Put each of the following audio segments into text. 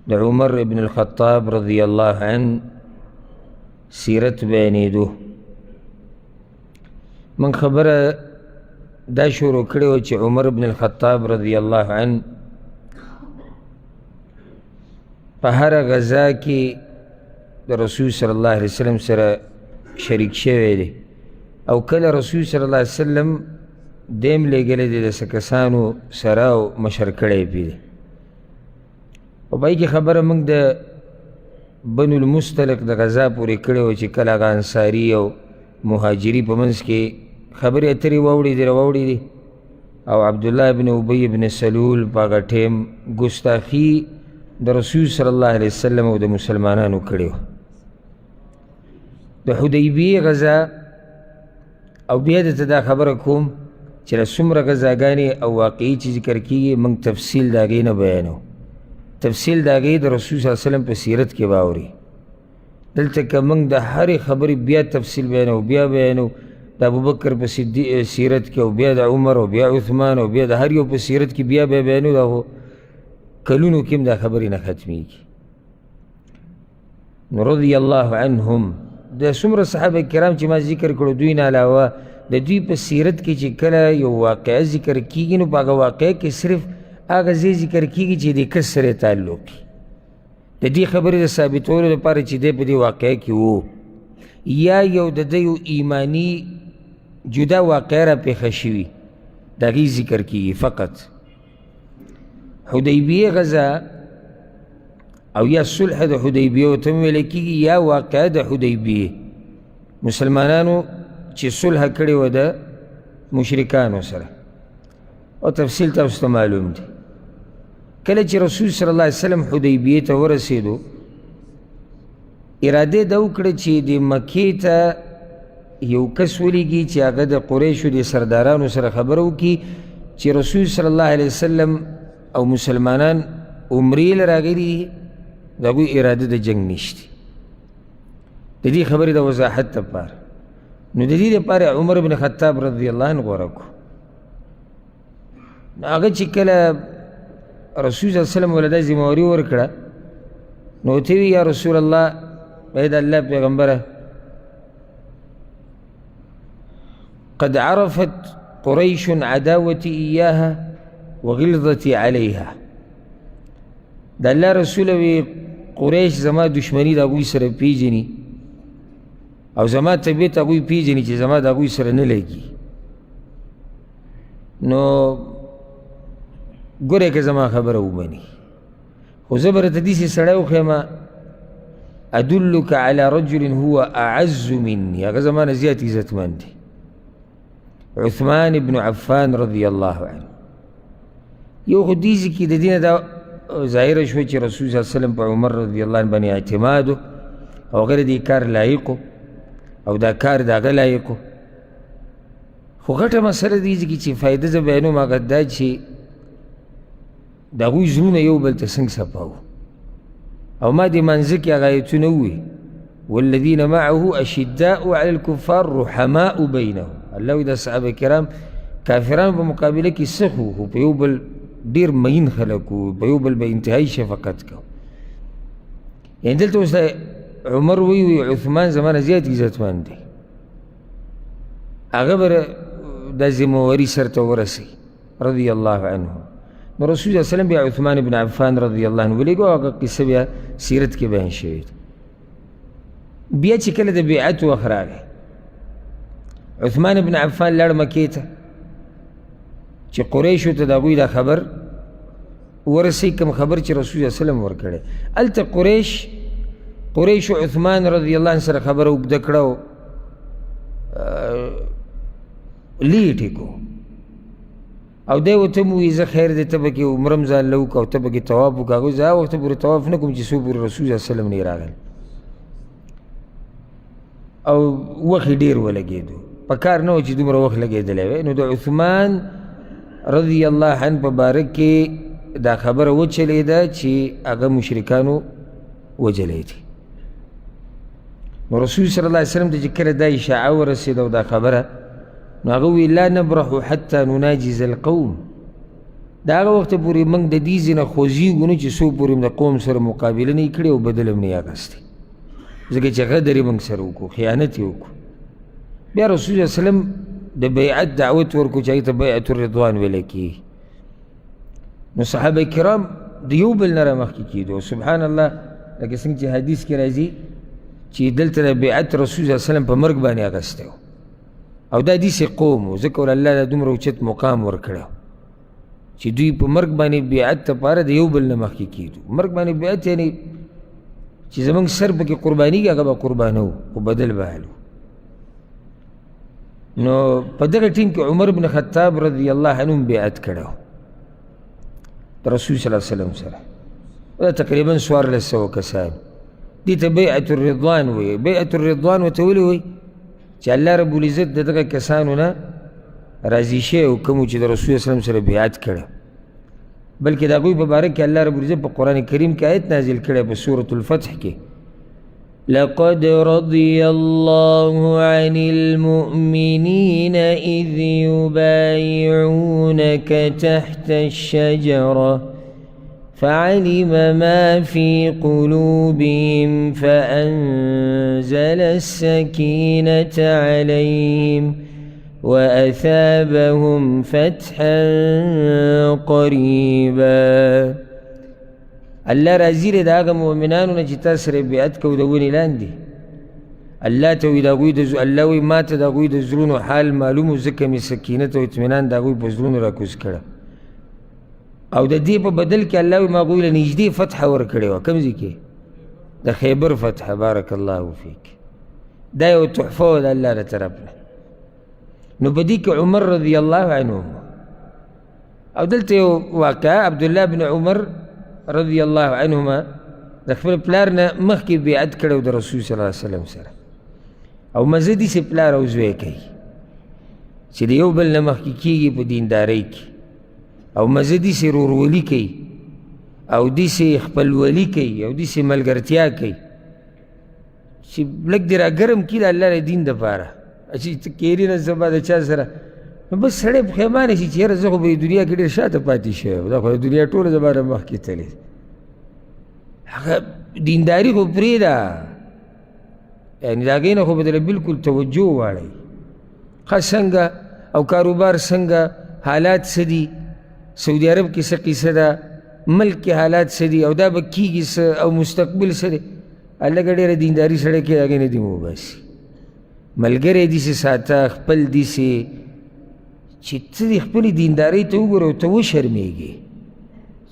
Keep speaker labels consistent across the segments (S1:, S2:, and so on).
S1: د عمر ابن الخطاب رضی الله عنه سیرت بیانېدو. من خبره دا شروع کړې وه چې عمر ابن الخطاب رضی الله عنه په هره غزا کې د رسول صلی الله علیه وسلم سره شریک شوی دی او کله رسول صلی الله علیه وسلم دیم لېږلی دی د څه کسانو سره او مشر کړی پې دی. او په کې خبره موږ د بنو المستلق د غزا پورې کړې وه چې کله هغه انصاري او مهاجري په منځ کې خبرې اترې واوړېدې او عبدالله ابن ابی ابن سلول په هغه ټیم ګستاخي د رسول صلی الله علیه وسلم او د مسلمانانو کړې وه. د حدیبیې غزا او بیا درته دا خبره کوم چې د څومره غزاګانې او واقعي چې ذکر کېږي موږ تفصیل د هغې نه بیانو. تفصیل د هغې د رسول صلی الله علیه وسلم په سیرت کې به اوري. دلته که موږ د هرې خبرې بیا تفصیل بیانو د ابوبکر په سیرت کې او بیا د عمر او بیا عثمان او بیا د هر یو په سیرت کې بیا بیانو، دا خو کلونو کې هم دا خبرې نه ختمېږي. نو رضی الله عنهم د څومره صحابه کرام چې ما ذکر کړو دوی نه علاوه د دوی په سیرت کې چې کله یو واقعه ذکر کېږي نو په هغه واقعه کې صرف هغه ځای ذکر کېږي چې د کس سره تعلق وي، د دې خبرې د ثابتولو لپاره چې دی په دې واقعه کې و یا یو د ده یو ایماني جدا واقعه را پېښه شوي د هغې ذکر کېږي فقط. حدیبیې غزا او یا صلح د حدیبیې ورته هم ویلی کېږي یا واقعه د حدیبیې، مسلمانانو چې صلح کړې وه د مشرکانو سره او تفصیل تاسو ته معلوم دی. کله چې رسول صلی الله علیه وسلم حدیبیې ته ورسېدو اراده ده وکړه چې د مکې ته یو کس ولیږي چې هغه د قریشو د سردارانو سره خبره وکړي چې رسول صلی الله علیه وسلم او مسلمانان عمرې له راغلي دي، د هغوی اراده د جنګ نشته. د دې خبرې د وضاحت لپاره نو د دې لپاره عمر بن خطاب رضی الله عنه غوره کړو. نو هغه چې کله رسول صلی الله علیه وسلم ولې دا ذمهواري ورکړه نو ورته ویې یا رسول الله، ای د الله پیغمبره، قد عرفت قریش عداوتي ایاها وغلظتي علیها. د الله رسول وی قریش زما دشمني د هغوی سره پیژني او زما طبیعت هغوی پیژني چې زما د هغوی سره نه لګي. نو ګوره که زما خبره ومني خو زه به راته داسې سړی وښیم ادلک علی رجل هو اعز مني، هغه زما نه زیات عزتمند دی، عثمان بن عفان رضی الله عنه. یو خو دیزې کې د دې نه دا ظاهره شوه چې رسول صلی الله علیه وسلم په عمر رضی الله عنه باندې اعتماد او هغه د دې کار لایق او دا کار د هغه لایق. خو غټه مسله دیزې کې چې فایده زه بیانوم هغه دا چې د هغوی زړونه یو بل ته څنګه صفاوه او ما دې منځه کې هغه ایتونه ووایي والذین معه اشداء علی الکفار رحماء بینهم. الله وایي د صحابه کرام کافرانو په مقابله کې سخت وو خو په یو بل ډېر مین خلک وو، په یو بل به انتهایي شفقت کوو. یعنې دلته اوس عمر وی عثمان زما نه زیات عزتمند دی، هغه به دا ذمهواري سرته ورسوي رضی الله عنه. نو رسول صلی الله علیه وسلم بیا عثمان بن عفان رضی الله عنه ولیږه، هغه قصه بیا سیرت کې بیان شوې ده. بیا چې کله د بیعت وخت راغی عثمان بن عفان لاړ مکې ته چې قریشو ته د هغوی دا خبر ورسوي، کوم خبر چې رسول صلی الله علیه وسلم ورکړی. هلته قریشو عثمان رضی الله عنه سره خبره اوږده کړه او لیټ یې کو او دی ورته م ووایي زه خیر دی ته به کې عمره م ځان له وکړه او ته به کې طواف وکړه. هغوی زه هغه وخته پورې طواف نه کوم چې څو پورې رسول صلی الله علیه وسلم نه یې راغلی او وخت یې ډېر ولګېدو، په کار نه و چې دومره وخت لګېدلی وی. نو د عثمان رضی الله عنه په باره کې دا خبره وچلېده چې هغه مشرکانو وجلی دي. نو رسول صلی الله علیه وسلم ته چې کله دا اشاعه ورسېده او دا خبره نو هغه وی لا نبرح حتى نناجز القوم، د هغه وخته پورې موږ د دې ځای نه خوځېږو نه چې څو پورې د قوم سره مقابله نه یې کړې او بدل هم نه یې اخیستی، ځکه چې غدر یې موږ سره وکړو، خیانت یې وکړو. بیا رسول الله وسلم د بیعت دعوت ورکړو چې هغې ته بیعت الرضوان ویلی کېږي. نو صحابه کرام د یو بل نه رامخکې کېدو. سبحان الله، لکه څنګه چې حدیث کې راځي چې دلته د بیعت رسول الله وسلم په مرګ باندې اخیستی و، او دا داسې قوم و، ځکه الله دا دومره اوچت مقام ورکړی چې دوی په مرګ باندې بیعت لپاره د یو بل نه مخکې کېدو. مرګ باندې بیعت یعنې چې زموږ سر پکې قربانېږي هغه به قربانو، خو بدل به حالو. نو په دغه ټیم کې عمر بن خطاب رضی الله عنه بیعت کړی و د رسول صلی الله علیه وسلم سره، دا تقریبا 1400 کسان. دې ته بیعت الرضوان وایي. بیعت الرضوان ورته ولې وایي؟ چې الله رب العزت د دغه کسانو نه راضي شوی و کومو چې د رسول صلی الله علیه وسلم سره بیعت کړی، بلکې د هغوی په باره کې الله رب العزت په قرآن کریم کې آیت نازل کړی په سورة الفتح کې، لقد رضي الله عن المؤمنين إذ يبايعونك تحت الشجرة فعلم ما في قلوبهم فأنزل السكينة عليهم وأثابهم فتحا قريبا. الله راضي دی د هغه مؤمنانو نه چې تا سره بیعت کوو د ونې لاندې. الله ته وایي د هغوی الله وایي ما ته د هغوی د زړونو حال معلوم و، ځکه مې سکینت او اطمینان د هغوی په زړونو راکوز کړه، او د دې په بدل کې الله وایي ما هغوی له نږدې فتحه ورکړې وه. کوم ځای کې؟ د خیبر فتحه. بارک الله فیک. دا یو تحفه وه د الله له طرف نه. نو په دې کې عمر رضی الله عنه، او دلته یو واقعه عبدالله بن عمر رضی الله عنهما د خپل پلار نه مخکې بیعت کړی د رسول صلی الله علیه وسلم سره، او مزه داسې پلار او زوی کوي چې د یو بل نه مخکې کېږي په دیندارۍ کې، او مزه داسې ورورولي کوي او داسې خپلولي کوي او داسې ملګرتیا کوي چې لږ دې راګرم کړي د الله د دین دپاره، چې ته کېري نه زما د چا سره، نو بس سړی پښیمانه شي چې یاره زه خو به دنیا کې ډېر شاته پاتې شوی یم، دا خو د دنیا ټوله زما نه مخکې تلې. هغه دینداري خو پرېږده، یعنې د هغې نه خو به دله بلکل توجه وواړئ. ښه څنګه او کاروبار څنګه، حالات څه دي، سعودي عرب کې څه قیصه ده، ملک کې حالات څه دي، او دا به کېږي څه، او مستقبل څه دی. هلکه ډېره دینداري سړی کې هغې نه دي وباسي. ملګری داسې ساته، خپل داسې چې ته د خپلې دیندارۍ ته وګوره او ته وشرمېږې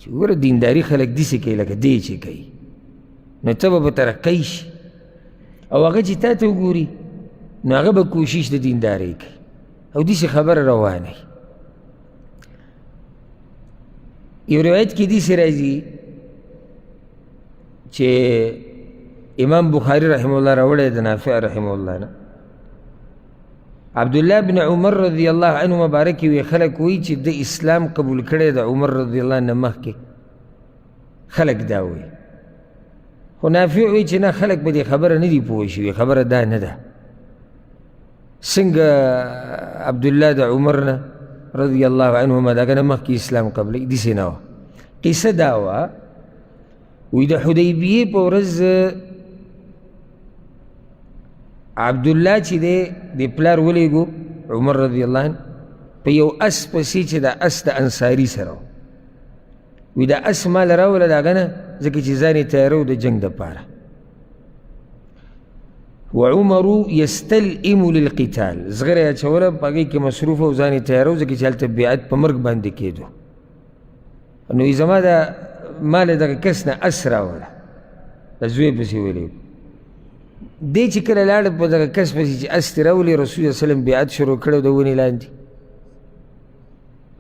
S1: چې وګوره دینداري خلک داسې کوي لکه دی چې کوي، نو ته به په ترقۍ شي. او هغه چې تا ته وګوري نو هغه به کوشش د دیندارۍ کوي، او داسې خبره روانه. یو روایت کې داسې راځي چې امام بخاري رحمه الله راوړی د نافع رحمه الله نه، عبدالله بن عمر رضی الله عنه مبارک وی خلق وی چې د اسلام قبول کړی د عمر رضی الله عنه مخکې، خلق دا وی. خو نافع وی چې نه، خلق به دې خبره نه دي پوه شوي، خبره دا نه ده. څنګه عبدالله د عمر نه رضی الله عنهما د هغه نه مخکې اسلام قبلوي؟ داسې نه وه. قصه دا وه، وی د حدیبیې په ورځ عبدالله چې دی د پلار ولیږو عمر رضی الله عنه په یو اس پسې چې دا اس د انصاري سره وی دا اس مال راوله د هغه نه، ځکه چې ځان یې تیارو د جنګ دپاره. وعمر یستلئم للقتال، زغره یې اچوله په هغې کې مصروف او ځان یې تیارو، ځکه چې هلته بیعت په مرګ باندې کېدو. نو وی زما د مال دغه کس نه اس راوله، د زوی پسې ولیږو. دی چې کله لاړه په دغه کس پسې چې اس ترې راولي، رسول الله وسلم بیعت شروع کړی د ونې لاندې،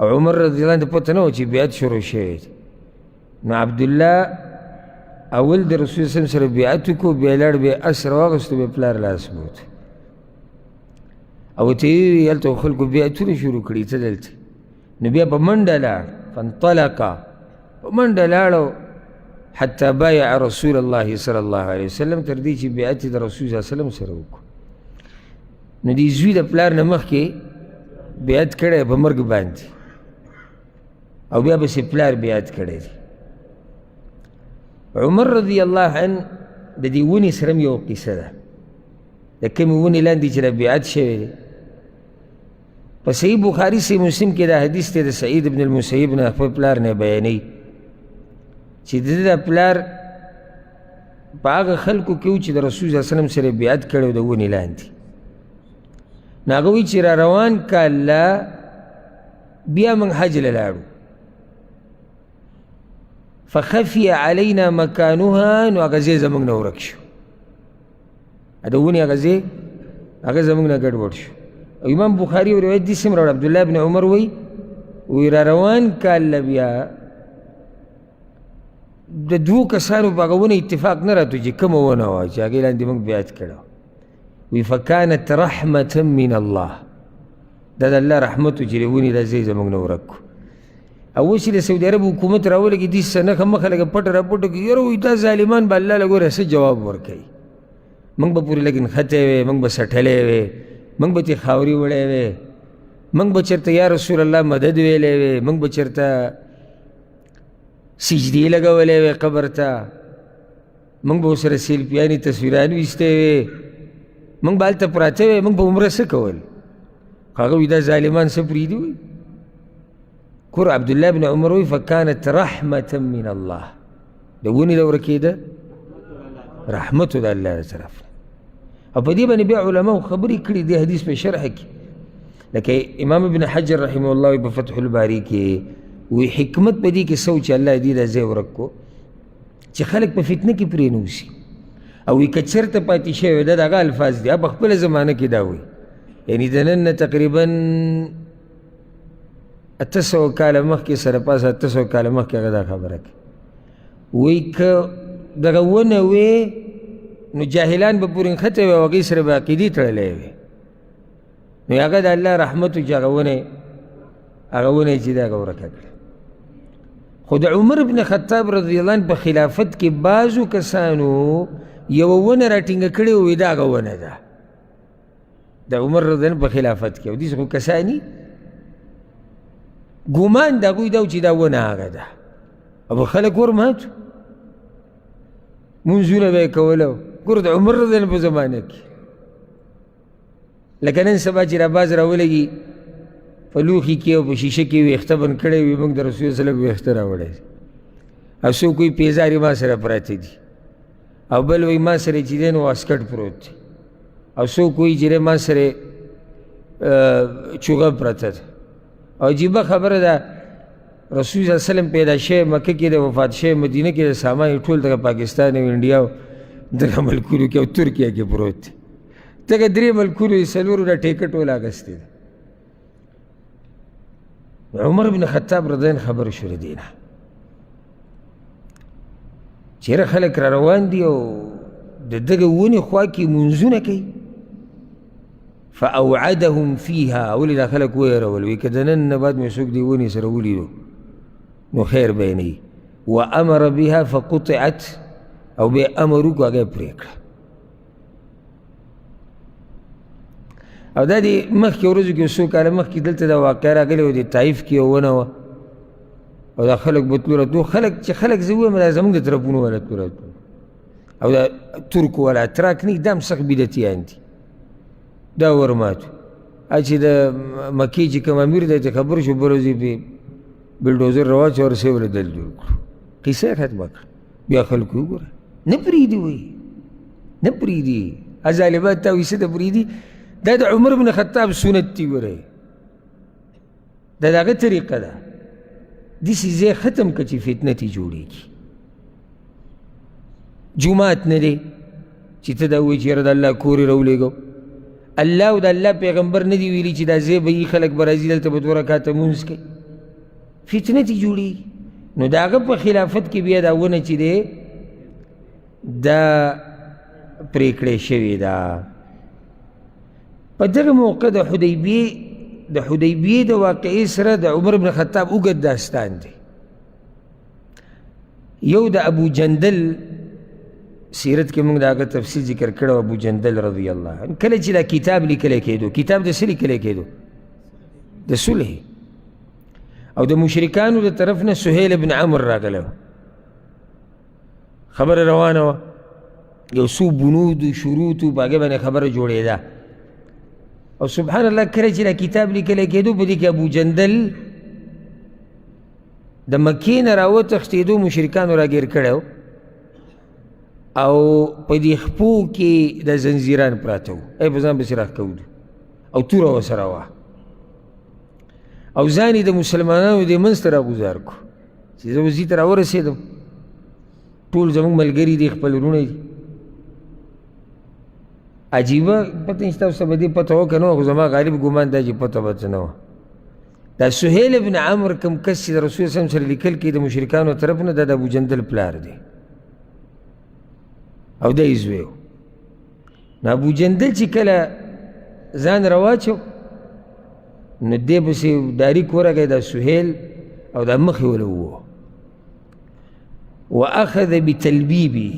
S1: او عمر رضی الله عنه پته نه وه چې بیعت شروع شوی دی. نو عبدالله اول د رسول الله سره بیعت وکړو، بیا لاړ بیا اس راواغېستو، بیا پلار لاس بوت، او ورته یې وویل هلته خلکو بیعتونه شروع کړي، ته دلته. نو بیا په منډه لاړ، فانطلقه، په منډه لاړو حتی بایع رسول الله صلی الله علیه وسلم، تر دې چې بیعت د رسول صلی الله علیه وسلم سره وکړو. نو دې زوی د پلار نه مخکې بیعت کړی په مرګ باندې، او بیا بس پلار بیعت کړی دی. عمر رضی الله عنه د دې ونې سره یو قصه ده، د کومې ونې لاندې چې د بیعت شوی دی. په صحیح بخاري صحیح مسلم کې دا حدیث دی د سعید بن المسیب نه خپل پلار نه بیانوي چې د ده د پلار په هغه خلکو کې و چې د رسول صلی الله علیه وسلم سره بیعت کړی و د ونې لاندې. نو هغه وایي چې را روان کال بیا موږ حج له لاړو، فخفي علینا مکانها، نو هغه ځای زموږ نه ورک شو، د ونې هغه ځای هغه زموږ نه ګډوډ شو. امام بخاري و روایت داسې هم راوړ، عبدالله بن عمر وایي را روان کال بیا د دوو کسانو په هغه ونه اتفاق نه راتلو چې کومه ونه وه چې هغې لاندې موږ بیعت کړی وی فکانت رحمة من الله، دا د الله رحمت و چې د ونې دا ځای زموږ نه ورک کړو. او اوس چې د سعودي عرب حکومت راولګي دې څه نښه مخه لږه پټه راپټه کړي، یاره وایي دا ظالمان به الله له ګوره څه جواب ورکوي، موږ به پورې لږ نښتې وې، موږ به سټلې وې، موږ به ترې خاورې وړی وې، موږ به چېرته یا رسول الله مدد ویلی وې، موږ به چېرته سجدې لګولې وې قبر ته، موږ به ورسره سیلفیانې تصویران ویستې وې، موږ به هلته پراته وې، موږ به عمره څه کول؟ هغه وایي دا ظالمان څه پرېږدي وایي. کور عبدالله بن عمر وایي فکانت رحمة من الله، د ونې د ورکېده رحمت د الله له طرف. او په دې باندې بیا علماو خبرې کړي دې حدیث په شرح کې، لکه امام ابن حجر رحمه الله په فتح الباري کې وی حکمت په دې کې څه چې الله دې دا ځای ورک کو چې خلک په فتنه کې پرې نه اوسي. او وی که چېرته پاتې شوی دا د هغه الفاظ دي، په خپله زمانه کې دا وایي، یعنی د نن نه تقریبا 800 کاله مخکې سره پاسه 800 کاله مخکې هغه دا خبره کوي، وایي که دغه ونه وې نو جاهلان به پورې نښتې وې او هغې سره به عقیدې تړلی وې، نو هغه د الله رحمت و چې هغه ونه چې دا هغه ورکه کړه. خو د عمر بن خطاب رضی الله عنه په خلافت کې بعضو کسانو یوه ونه راټینګه کړې وې، دا هغه ونه ده د عمر رضی الله عنه په خلافت کې. او داسې خو کساني ګمان د هغوی دا و چې دا ونه هغه ده، او خلک ورماتو منځونه به یې کوله. ګوره د عمر رضی الله عنه په زمانه کې لکه نن سبا چې راباز راولګي په لوښي کې او په شیشه کې ویښته بند کړی وي، موږ د رسول صلی الله علیه وسلم ویښته راوړی، او څوک وایي پیزارې ما سره پراته دي، او بل وایي ما سره چې دی نو واسکټ پروت دی، او څوک وایي چې ما سره چوغه پرته ده. او عجیبه خبره ده، رسول صلی الله علیه وسلم پیدا شوی مکه کې د وفات شوی مدینه کې د سامان یې ټول دغه پاکستان او انډیا او دغه ملکونو کې او ترکیه کې پروت دی، دغه 3 ملکونو یې 4 د ټیکه ټول اخیستی دی. عمر بن خطاب رضی الله عنه خبر شو د دې نه، چېرې خلک را روان دي او د دغه ونې خوا کې منځونه کوي. فاوعدهم فيها، ولې دا خلک ویرول، وایي که د نن نه بعد مې څوک دې ونې سره ولیدو نو خیر به یې نه وي. وامر بها فقطعت، او بیا امر وکړو هغه یې پرې کړه. او دا د مخکې ورځو کې 100 کاله مخکې دلته دا واقعه راغلی و، د طایف کې یو ونه وه او دا خلک به تلو راتلو، خلک زه ووایم دا زموږ د طرفونو والا تلو راتلو، او دا ترکو والا اتراک نه دا هم سخت بدعتیان دي، دا ورماتو. چې د مکې چې کوم امیر دی ته خبر شو بله ورځ یې په بلډوزر راواچو ورسې ورې دل جوړ کړو، قصه یې ختمه کړه. بیا خلکو وګوره نه پرېږدي، وایي نه پرېږدي، ظالمان تا وایي څه ته پرېږدي؟ دا د عمر بن خطاب سنت دی، ګورئ دا د هغه طریقه ده. داسې ځای ختم که چې فتنه ترې جوړېږي. جومات نه دی چې ته دا وایي چې یاره د الله کور یې راولېږو، الله او د الله پیغمبر نه دی ویلي چې دا ځای به یي خلک به راځي دلته به 2 رکعته مونځ کوي، فتنه ترې جوړېږي. نو د هغه په خلافت کې بیا دا ونه چې دی دا پرېکړې شوې ده. په دغه موقع د حدیبیې د واقعې سره د عمر بن خطاب اوږد داستان دی. یو د ابو جندل سیرت کې موږ د هغه تفصیل ذکر کړی، ابو جندل رضی الله عنه کله چې دا کتاب لیکلی کېدو، کتاب د څه لیکلی کېدو؟ د صلح. او د مشرکانو د طرف نه سهیل ابن عمر راغلی خبره روانه وه یو څو بنود شروط په هغې باندې خبره جوړېده او سبحان الله کله چې دا کتاب لیکلی کېدو په دې کې ابو جندل د مکې نه راوتښتېدو مشرکانو راګیر کړی او په دې خپو کې د زنځیران پراته وو ای په ځان پسې راښکودو او توره ورسره وه او ځان یې د مسلمانانو دې منځ ته راګوزار کړو چې زه وزي ته راورسېدم ټول زموږ ملګري دي خپل وروڼه دي عجیبه پته نشته اوس به دې پته وه که نه وه خو زما غالب ګمان دا چې پته به څه نه وه دا سهیل ابن عمر کوم کس چې د رسول صلی سره لیکل کې د مشرکانو طرف نه دا د ابوجندل پلار دی او دا یې زوی و نو ابوجندل چې کله ځان راواچو نو دې پسې داریک ورغی دا سهیل او دا مخې وله ووه واخذ بتلبیبه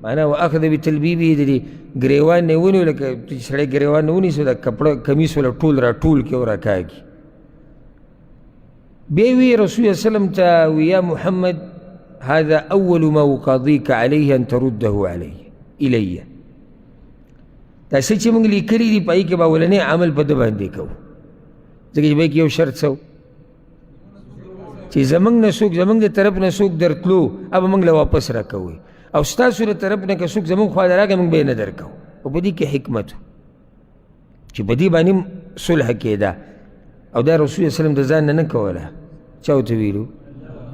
S1: معنا واخذ بتلبیبه د دې ګریوان نه ونیو لکه چې سړی ګریوان نه ونیسو دا کپړه کمیس وله ټول را ټول کړي او راکاږي بیا وی رسول الله وسلم ته یا محمد هذا اول ما اقاضيك عليه ان ترده علي الي دا څه چې موږ لیکلي دي په هغې کې به اولنی عمل په ده باندې کوو ځکه چې به یې کې یو شرط څه چې زمونږ نه څوک زمونږ د طرف نه څوک درتلو هغه موږ له واپس راکوئ او ستاسو د طرف نه که څوک زمونږ خوا ته راغی موږ به یې نه درکوو او په دې کې حکمت چې په دې باندې صلح کېده او دا رسول الله وسلم د ځان نه نه کوله چا ورته ویلو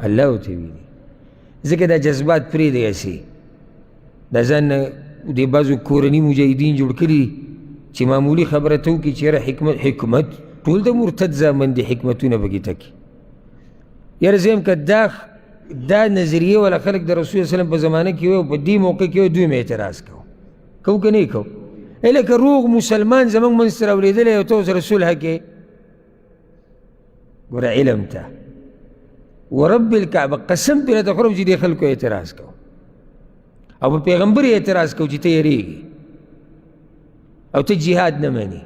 S1: الله ورته ویلي ځکه دا جذبات پرېږدئ هسې دا ځان نه د بعضو کورني مجاهدین جوړ کړي چې معمولي خبره ته وکړي چې یاره حکمت ټول د مرتد زامن دي حکمتونه پکې تکي یاره زه یم که دا نظریه والا خلک د رسول الله وسلم په زمانه کې وی او په دې موقع کې وی دوی مې اعتراض کوو که نه یې کوو لکه روغ مسلمان زمونږ منځ ته راولېدلی او ته ورسره صلح کې ګوره علم ته ورب الکعبه قسم پې راته خورم چې دې خلکو اعتراض کوو او په پیغمبر یې اعتراض کوو چې ته یېرېږي او ته جهاد نه منې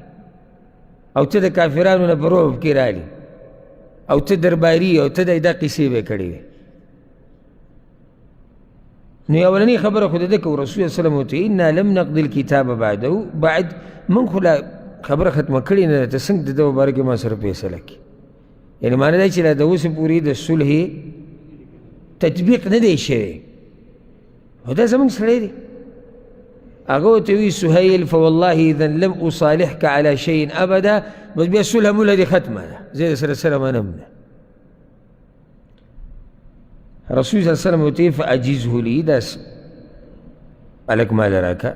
S1: او ته د کافرانو نه په رعب کې رالي او ته درباري او ته دا قصې به کړې وې نو اولنی خبره خو د ده کوو رسول الله وسلم ورته انا لم نقضي الکتاب بعده بعد من خو لا خبره ختمه کړې نه ده ته څنګه د ده مبارک ما سره فیصله کړي یعنی معنی دا چې لا د اوسه پورې د صلح تطبیق نه دی شوی او دا زمونږ سړی دی هغه ورته وی سهیل فوالله اذا لم اصالحك على شيء ابدا بس بیا صلح موله دې ختمه ده زه یې سره منم نه رسول صلی الله علیه وسلم ورته فاجزه لي دا هلک ما لراکه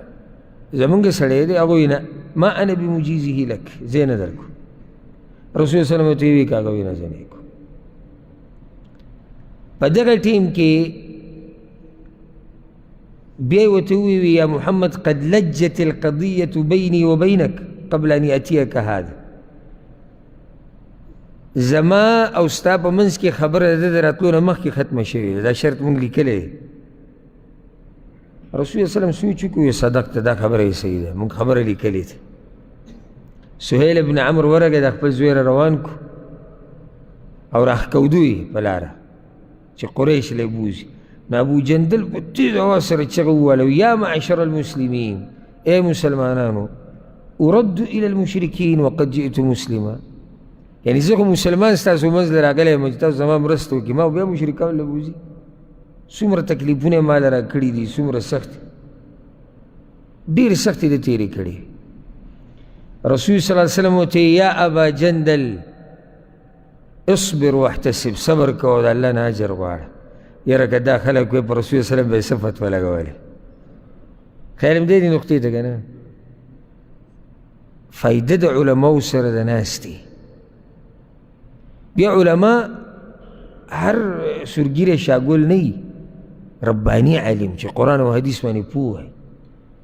S1: زمونږ سړی دی هغه وی نه ما انا بمجیزه لک زه یې نه درکو رسول الله صلی الله علیه وسلم ورته وی که هغه وی نه زه نه یې کوم په دغه ټیم کې بیا ورته وویل یا محمد قد لجت القضیة بیني وبینک قبل ان یأتیک هذا زما او ستا په منځ کې خبره د ده د راتلو نه مخکې ختمه شوې ده دا شرط مونږ لیکلی دی رسول الله وسلم سوچ وکړو صدقته دا خبره یې صحیح ده مونږ خبره لیکلې ده سهیل ابن عمر ورغی د خپل زوی را روان کو او راښکودو یې په لاره چې قریش لی بوځي نو ابو جندل په تیز اواز سره چغه ووهله یا معشر المسلمین ای مسلمانانو ارد الى المشرکین وقد جئت مسلما یعنی زه خو مسلمان ستاسو منځ له راغلی یم چې تاسو زما مرسته وکړي ما بیا مشرکان له بوځي څومره تکلیفونه یې ما له راکړي دي څومره سخت ډېرې سختې ده تېرې کړې رسول صلی الله علیه وسلم ورته یا ابا جندل اصبر واحتسب صبر کوه د الله نه اجر غواړه یاره که دا خلک وی په رسول وسلم به یې څه فتوه لګولې خیر هم دې نقطې ته که نه فایده د علماو سره د ناستې بیا علما هر سورګیری شاګل نه وي رباني عالم چې قرآن او حدیث باندې پوه وي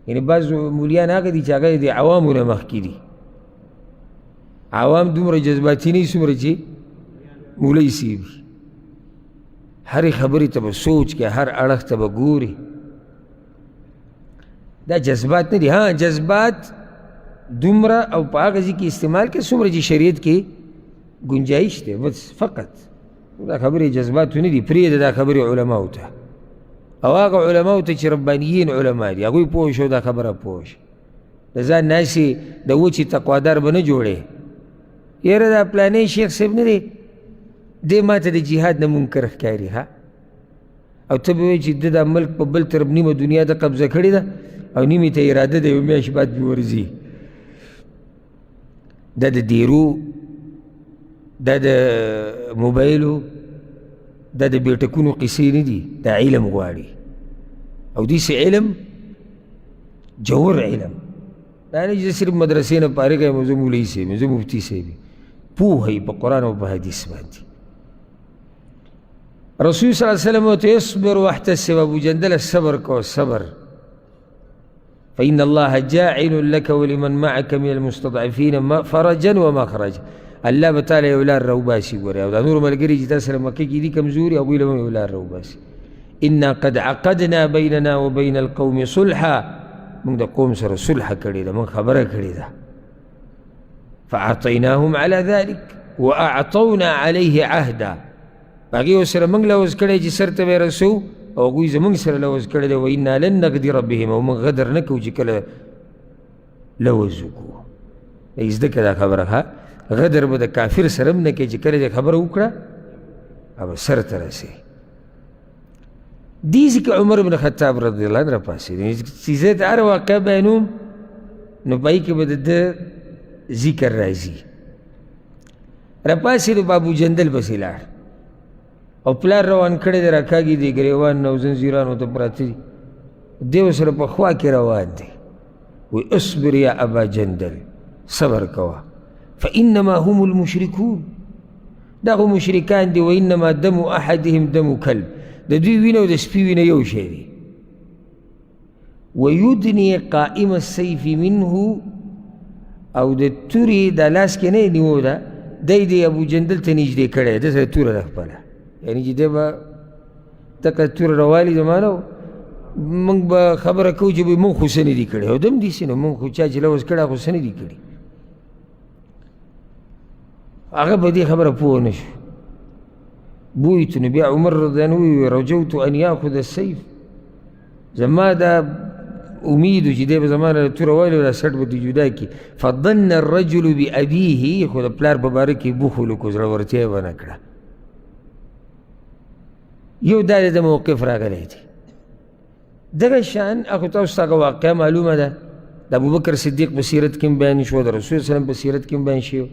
S1: یعنې بعض مولیان هغه دي چې هغه د عوامو نه مخکې دي عوام دومره جذباتي نه وي څومره چې مولوي صاحب وي هرې خبرې ته به سوچ کې هر اړخ ته به ګوري دا جذبات نه دي ها جذبات دومره او په هغه ځای کې استعمال کې څومره چې شریعت کې گنجائش دی بس فقط دا خبرې جذباتو نه دي، پرېږده دا خبرې علماو ته، او هغه علماو ته چې ربانیین علما دي هغوی پوه شو دا خبره پوه شي. د ځان ناسې د وچې تقوادار به نه جوړې، یاره دا پلانی شیخ صاحب نه دی، دی ما ته د جهاد نه منکر ښکاري ها، او ته به وایې چې ده دا ملک په بل طرف نیمه دنیا ده قبضه کړې ده او نیمې ته اراده ده یو میاشت بعد پې ورځي. دا د دیرو، دا د موبایلو، دا د بیټکونو قصې نه دي، دا علم غواړي، او داسې علم جوور علم، دا نه چې صرف مدرسې نه فارغ یم زه مولوي صاحب یم زه مفتي صاحب یم، پوهه یې په قرآن او په حدیث باندې. رسول صلی الله علیه وسلم ورته اصبر واحتسب، ابو جندل صبر کوه صبر، فإن الله جاعل لك ولمن معك من المستضعفين فرجا ومخرجا، الله به تعالی یو لار راوباسي. ګورې او دا نور ملګري چې تا سره مکه کې دي کمزوري هغوی له یو لار راوباسي. انا قد عقدنا بیننا وبین القوم صلحا، موږ د قوم سره صلح کړې ده، موږ خبره کړې ده. فاعطیناهم علی ذلک واعطونا علیه عهدا، هغې ورسره موږ لوز کړی چې سر ته به یې رسو، او هغوی زموږ سره لوز کړی دی. وانا لن نقدر بهم، او موږ غدر نه کوو چې کله لوز وکړو. زده که دا خبره ها، غدر به د کافر سره هم نه کوي چې کله دې خبره وکړه او سر ته رسې. دیزی که عمر بن خطاب رضی اللہ عنہ راپاسېدی، چیزه ته هر واقع بیانوم نو په هغې کې به د ده ذکر راځي. راپاسېدو په ابو جندل پسې لاړ، او پلار روان کړی دی، راکاږي دی ګریوان او زنځیرانو ته پراته دي، دی ورسره په خوا کې روان دی. وی اصبر یا ابا جندل، صبر کوه، فإنما هم المشركون، دا خو مشرکان دي. وإنما دم أحدهم دم كلب، د دوی وینه او د سپي وینه یو شی دی. ويدني قائم السيف منه، او د تورې دا لاس کې نه نیو ده، دی د ابو جندل ته نږدې کړی ده سره توره ده خپله، یعنې چې دی به تکه توره راوالي زمانه موږ به خبره کوو چې موږ خو څه نه دي کړی، او دم داسې نو موږ خو چا چې لوز کړی خو څه نه دي کړي. هغه په دې خبره پوه نه شو. بویت نو بیا عمر رضی الله عنه رجوت ان یاخذ السیف، زما دا امید و چې دی به زما نه توره وایلي او دا سټ به دې جدا کړي. فظن الرجل بابیه، خو د پلار په باره کې بخل وکړو، زړورتیا یې ونه کړه. یو دا د موقف راغلی دی. دغه شان اخو تاسو ته هغه واقعه معلومه ده، د ابوبکر صدیق په سیرت کې هم بیان شو، د رسول صلی الله علیه وسلم په سیرت کې هم بیان شو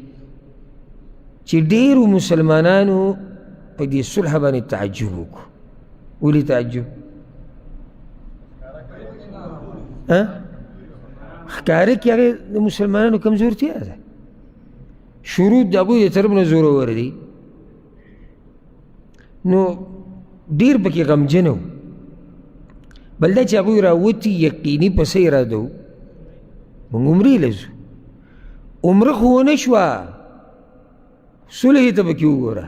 S1: چې ډېرو مسلمانانو په دې صلح باندې تعجب وکړو. ولې تعجب؟ ښکاره کې هغې د مسلمانانو کمزورتیا ده. شروط د هغوی د طرف نه زورور دي، نو ډېر پکې غمجن و. بل دا چې هغوی راوتي یقیني په څه اراده و، موږ عمرې له ځو، عمره خو ونه شوه، صلحې ته پکې وګوره،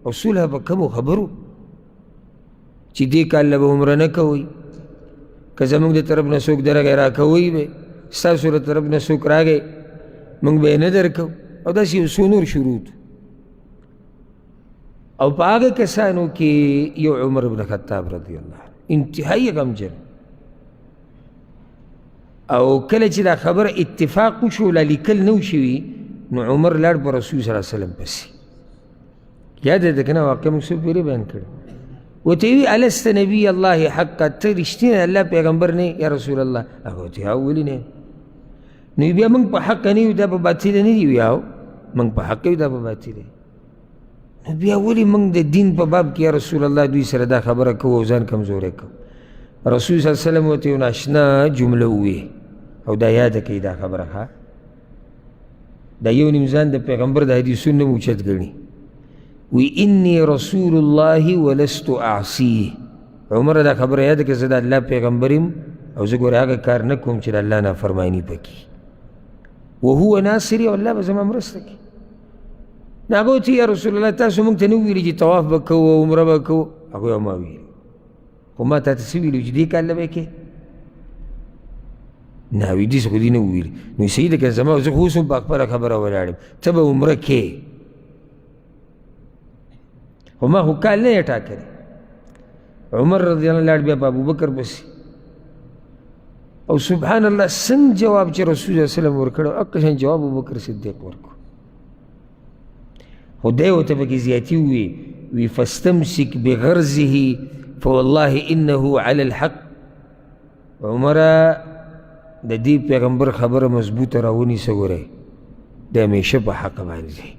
S1: او صلح په کومو خبرو چې دې کال له به عمره نه کوئ، که زموږ د طرف نه څوک درغی راکوئ به، ستاسو له طرف نه څوک راغی موږ به یې نه درکوو، او داسې یو څو نور شروط. او په هغه کسانو کې یو عمر بن خطاب رضی الله عنه انتهایی غمجن، او کله چې دا خبره اتفاق وشو لا لیکل نه شوي، نو عمر لاړ په رسول صلی الله علیه وسلم پسې. یاد ده که نه واقع موږ څه پورې بیان کړی. ورته یې وي الست نبي الله حقا، ته رښتینی الله پیغمبر نه یا رسول الله؟ هغه ورته ها ولې نه؟ نو بیا موږ په حق نه یو، دا په باطله نه دي ویاو، موږ په حق یو دا په باطله. نو بیا ولې موږ د دین په باب کې یا رسول الله دوی سره دا خبره کوو او ځان کمزوری کوو؟ رسول صلی الله علیه وسلم ورته یو ناشنا جمله وویې، او دا یاده کړئ دا خبره ښه، دا یو نیم ځان د پیغمبر د حدیثونو نه اوچت ګڼي. وی انی رسول الله ولست اعصیه، عمر دا خبره یاده کړه زه د الله پیغمبر یم او زه ګورې هغه کار نه کوم چې د الله نافرماني پکې، وهو ناصري، او الله به زما مرسته کوي. نو هغه ورته یا رسول الله تاسو موږ ته نه ویلي چې طواف به کوو او عمره به کوو؟ هغوی ما ویلي، خو ما تا ته څه ویلي چې دې کال نه به یې کوې؟ نه وي داسې خو دې نه وویلي. نو صحیح ده که زما زه خو اوس هم په خپله خبره ولاړ یم، ته به عمره کې خو ما خو کال نه یې ټاکلی. عمر رضی الله لاړ بیا په ابوبکر پسې او سبحان الله څنګه جواب چې رسول الله وسلم ورکړو هغه شان جواب ابوبکر صدیق ورکړو. خو دی ورته پکې زیاتي وي فاستمسک بغرزه فوالله انه علی الحق. عمره د دې پیغمبر خبره مضبوطه راونیسه، ګورئ د همیشه په حق باندې دی.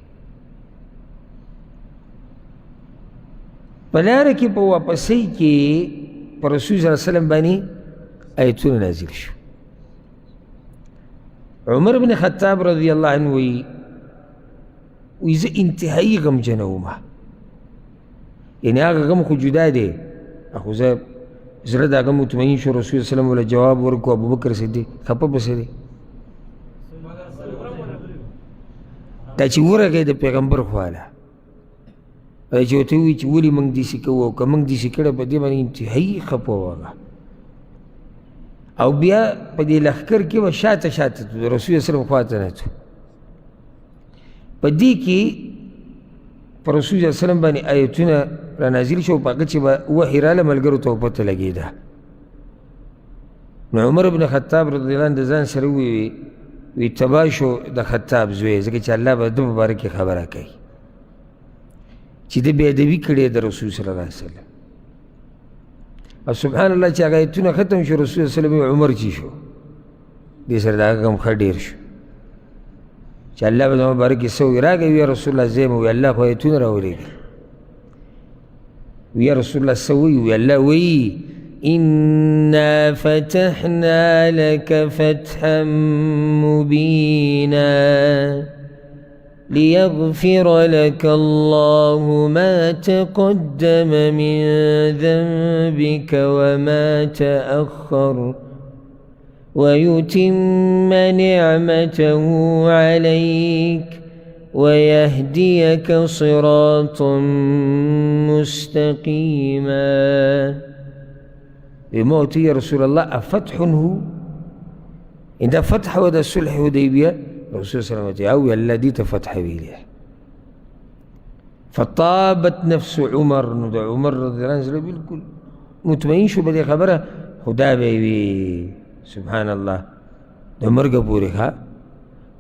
S1: په لاره کې په واپسۍ کې په رسول صلی الله علیه وسلم باندې آیتونه نازل شو. عمر بن خطاب رضی الله عنه وی زه انتهایی غمجنه ومه، یعنی هغه غم خو جدا دی، خو زه زړه د هغه مطمئن شو. رسول صلی الله علیه وسلم وله جواب ورکړو، ابوبکر صدیق خفه پسې دی دا چې ورغی د پیغمبر خواله چې ورته ووایي چې ولې موږ داسې کوو او که موږ داسې کړی په دې باندې انتهایي خفه و هغه. او بیا په دې لښکر کې به شاته شاته د رسول وسلم خواته نه ځو. په دې کې په رسول وسلم باندې آیتونه را نازل شو، په هغه چې به وحي راله ملګرو ته پته لګېده. نو عمر بن خطاب رضی الله عنه د ځان سره وی تباه شو د خطاب زوی، ځکه چې الله به د مبارک خبره کوي چې د بې ادبي کړې د رسول صلی الله علیه وسلم. او سبحان الله چې هغه آیتونه ختم شو، رسول صلی الله علیه وسلم عمر چې شو دې سره د هغه غم ښه ډېر شو چې الله به د مبارک څه ووایي. راغی وی رسول الله زه یم، وی الله خو آیتونه راولېږي. وی رسول الله څه وایي؟ وی الله وایي إنا فتحنا لك فتحا مبينا ليغفر لك الله ما تقدم من ذنبك وما تأخر ويتم نعمته عليك ويهديك صراطا مستقيما. بموت يا رسول الله أفتح هو؟ إن فتح ودا الصلح حديبية رسول صلى الله عليه وسلم الذي تفتح به. فطابت نفس عمر، عمر رضي الله عنه بالكل مطمئن شو بدي خبره خدا بيبي سبحان الله ده مرق بورها.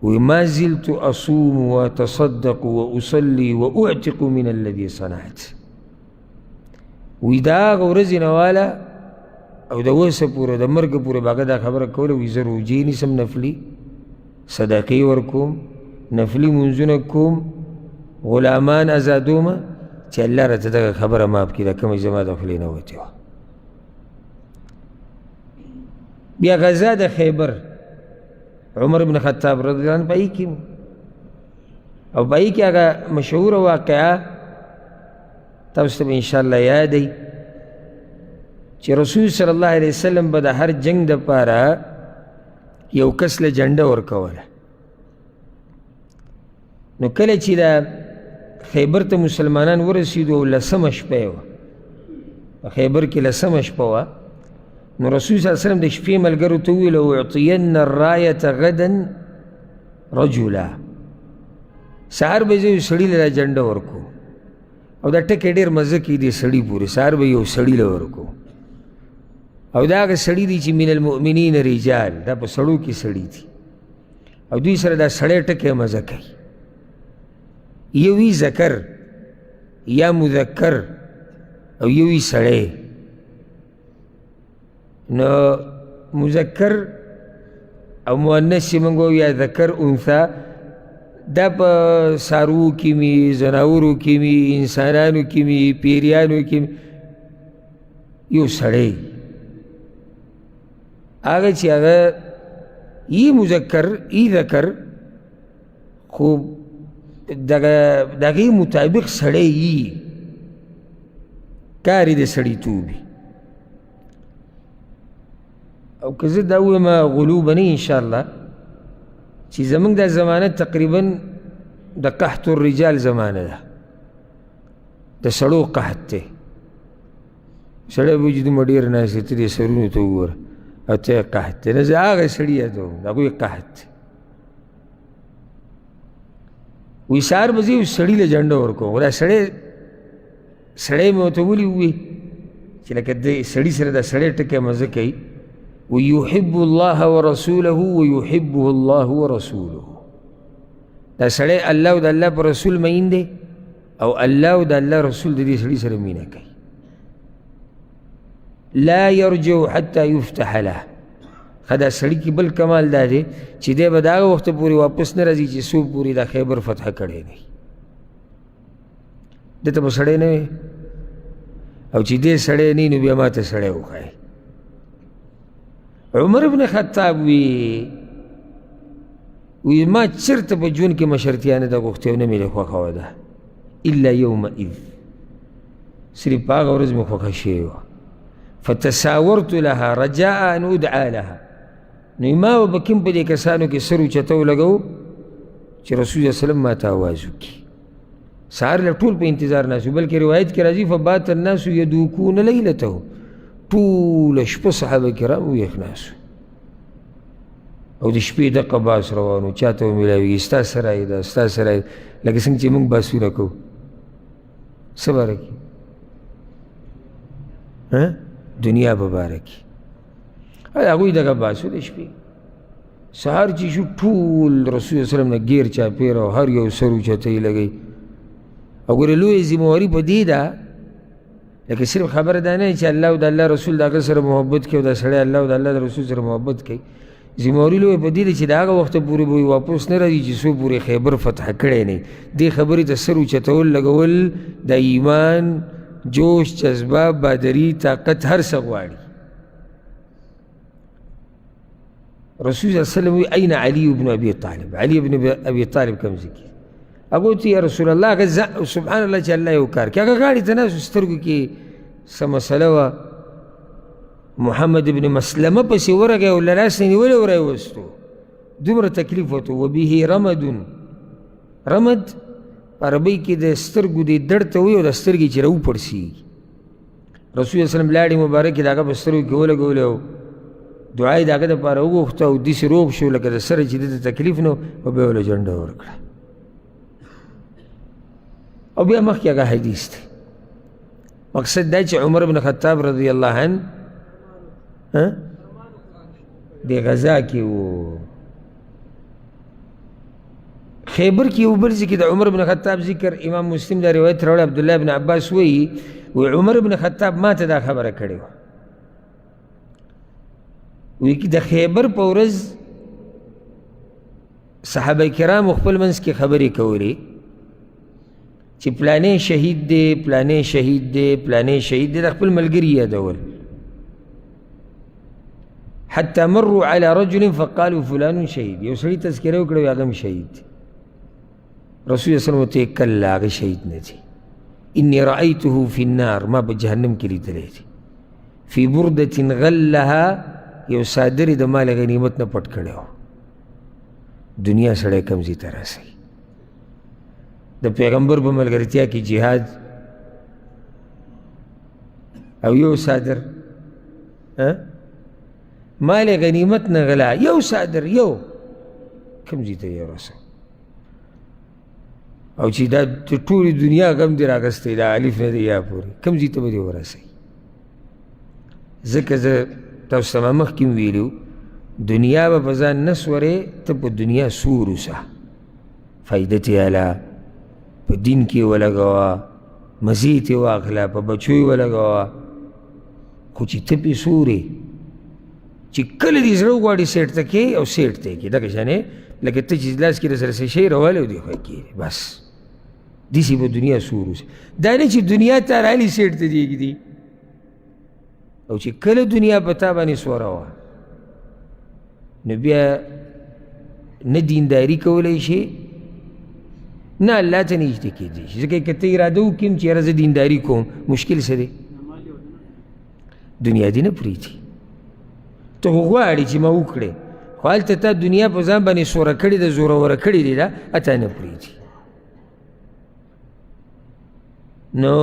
S1: وما زلت أصوم وأتصدق وأصلي وأعتق من الذي صنعت. وإذا غورزي نوالا او د وسه پورې د مرګ پورې باغه دا خبره کوله وي زه روجې نیسم، نفلي صدقې ورکوم، نفلي منځونه کوم، غلامان ازادوم، چې الله راته دغه خبره ماف کړي دا کومه زما د خولې نه وتې وه. بیا غزا د خیبر عمر بن خطاب رضی الله عنه په کې او په کې هغه مشهوره واقعه تاسو ته انشاءالله یادی چې رسول صلی الله علیه وسلم به د هر جنگ دپاره یو کس له جنډه ورکوله. نو کله چې دا خیبر ته مسلمانان ورسېدو او 10مه شپه یې وه، په خیبر کې 10مه شپه وه، نو رسول صلی الله علیه وسلم د شپې ملګرو ته وویل اعطین الرایة غدا رجلا، سهار به زه یو سړي له دا جنډه ورکو. او دا ټکی ډېر مزه کوي دې سړي پورې، سهار به یو سړي له ورکو. او دا هغه سړي دي چې من المؤمنین رجال، دا په سړو کې سړي دي او دوی سره دا سړی ټکی مزه کوي. یو وي ذکر یا مذکر او یو وي سړی. نو مذکر او مؤنث چې موږ وایو یا ذکر انثی، دا په څاروو کې وي، ځناورو کې وي، انسانانو کې وي، پیریانو کې یو سړی هغه چې هغه ای مذکر ای ذکر خو دغه مطابق سړی ای کاری د سړیتوب وي. او که زه دا ووایم غلوبه نه انشاءالله چې زمونږ دا زمانه تقریبا د قحط الرجال زمانه ده، د سړو قحط دی. سړی به وجود مو ډېر ناست دی، سرونو ته وګوره او ته یې قحط دی. نه زه هغه سړي یادوم د هغوی قحط دی. وایي سهار به زه یو سړي له جنډه ورکوم، خو دا سړی سړی مې ورته ولي ووی چې لکه د سړي سره دا سړی ټکی مزه کوي ويحب الله ورسوله ويحبه الله ورسوله دا سړی الله او د الله په رسول مین دی او الله او د الله رسول د دې سړي سره مینه کوي لا يرجع حتى يفتح له دا سړي کې بل کمال دا دی چې دی به د هغه وخته پورې واپس نه راځي چې څو پورې دا خیبر فتح کړی دی ده ته به سړی نه وي او چې دی سړی نه نو بیا ما ته سړی وښایي عمر ابن خطاب وی ما چرته په ژوند کې مشرتیا نه ده غوښتې او نه مې ده خوښه ده الا یومئذ صرف په هغه ورځ مې خوښه شوې وه فتساورت لها رجاء ان ادعا لها نو ما به کوم په دې کسانو کې سر اوچته ولګو چې رسول الله وسلم ما ته آواز وکړي سهار له ټول په انتظار ناست وو بلکې روایت کې راځي فبات الناس یدوکون لیلته ټوله شپه صحابه کرام ویښ ناست او د شپې دقه باس روان و چاته به میلاویږي ستا سرای ده ستا سرای لکه څنګه چې موږ باسونه کوو څه باره کې دنیا په باره کې هغوی دغه باسو د شپې سهار چې شو ټول رسول وسلم نه ګیر چاپېر او هر یو سر اوچته یې لګوي او ګوره لویه ذمواري په دې ده لکه صرف خبره دا نه چې الله او د الله رسول د هغه سره محبت کوي او دا سړی الله او د الله د رسول سره محبت کوي ذمواري لویه په دې ده چې د هغه وخته پورې به واپس نه راځي چې څو پورې خیبر فتح کړی نه دې خبرې ته سر اوچتول لګول د ایمان جوش جذبه بادري طاقت هر څه غواړي رسول صلی الله علیه وسلم وی اين علي بن ابي طالب علي بن ابي طالب کوم ذکر هغه ته یا رسول الله هغه سبحان الله چې الله یو کار کوي هغه غاړې ته ناست سترګو کې څه مسله وه محمد ابن مسلمه پسې ورغی او له لاس نه نیولې ور یې وستو دومره تکلیف وته وبه رمد رمد عربی کې د سترګو دې دړ ته وایي او د سترګې چې راوپړسېږي رسول الله وسلم لاړې مبارکې د هغه په سترګو کې ولګولې او دعا یې د هغه دپاره وغوښته او داسې روغ شو لکه د سره چې ده ته تکلیف نه او بیا وله جنډه ورکړه او بیا مخکې هغه حدیث دی مقصد دا چې عمر بن خطاب رضی الله عنه د غزا کې و خیبر کې یو بل ځای کې د عمر بن خطاب ذکر امام مسلم دا روایت راوړی عبدالله بن عباس وایي عمر بن خطاب ما ته دا خبره کړې وه وی د خیبر په ورځ صحابه کرامو خپل منځ کې خبرې کولې چې پلانې شهید دی پلانې شهید دی پلانې شهید دی د خپل ملګري یادول حتی مروا علی رجل فقالوا فلان شهید یو سړي تذکره وکړه هغه هم شهید رسول الله صلی الله علیه وسلم ته کله هغه شهید نه دی انی رأیته فی النار ما په جهنم کې لیدلی دی فی بردة غلها یو صادری د مال غنیمت نه پټ کړی و دنیا سړی کم ځای ته رسوي د پیغمبر په ملګرتیا کې جهاد او یو صادر مال غنیمت نه غلا یو صادر یو کم ځای ته یې رسوي او چې دا د ټولې دنیا غم دې راغستی دا الف نه دی یا پورې کم ځای ته به دې ورسوي ځکه زه تاسو ته ما مخکې م ویلي دنیا به په ځان نه سورې ته په دنیا سور اوسه فایده تې اله په دین کې ولګوه مزې تې واخله په بچو یې ولګوه خو چې ته پې سورې چې کله دې زړه وغواړي سیټ ته کې او سیټ ته یې کې دغه شانې لکه ته چې لاس کې درسره څه شی راوالی او دې خوا یې کېږي بس داسې به دنیا سور اوسه دا نه چې دنیا ته رالي سیټ ته دې ږدي او چې کله دنیا په تا باندې سوره وه نو بیا نه دینداري کولی شي نه الله ته نږدې کېدی شي ځکه که ته اراده وکړم چې یاره زه دینداري کوم مشکل څه دی دنیا دې نه پرېږدي ته خو غواړې چې ما وکړې خو هلته تا دنیا په ځان باندې سوره کړې ده زوروره کړې دې ده اته نه پرېږدي نو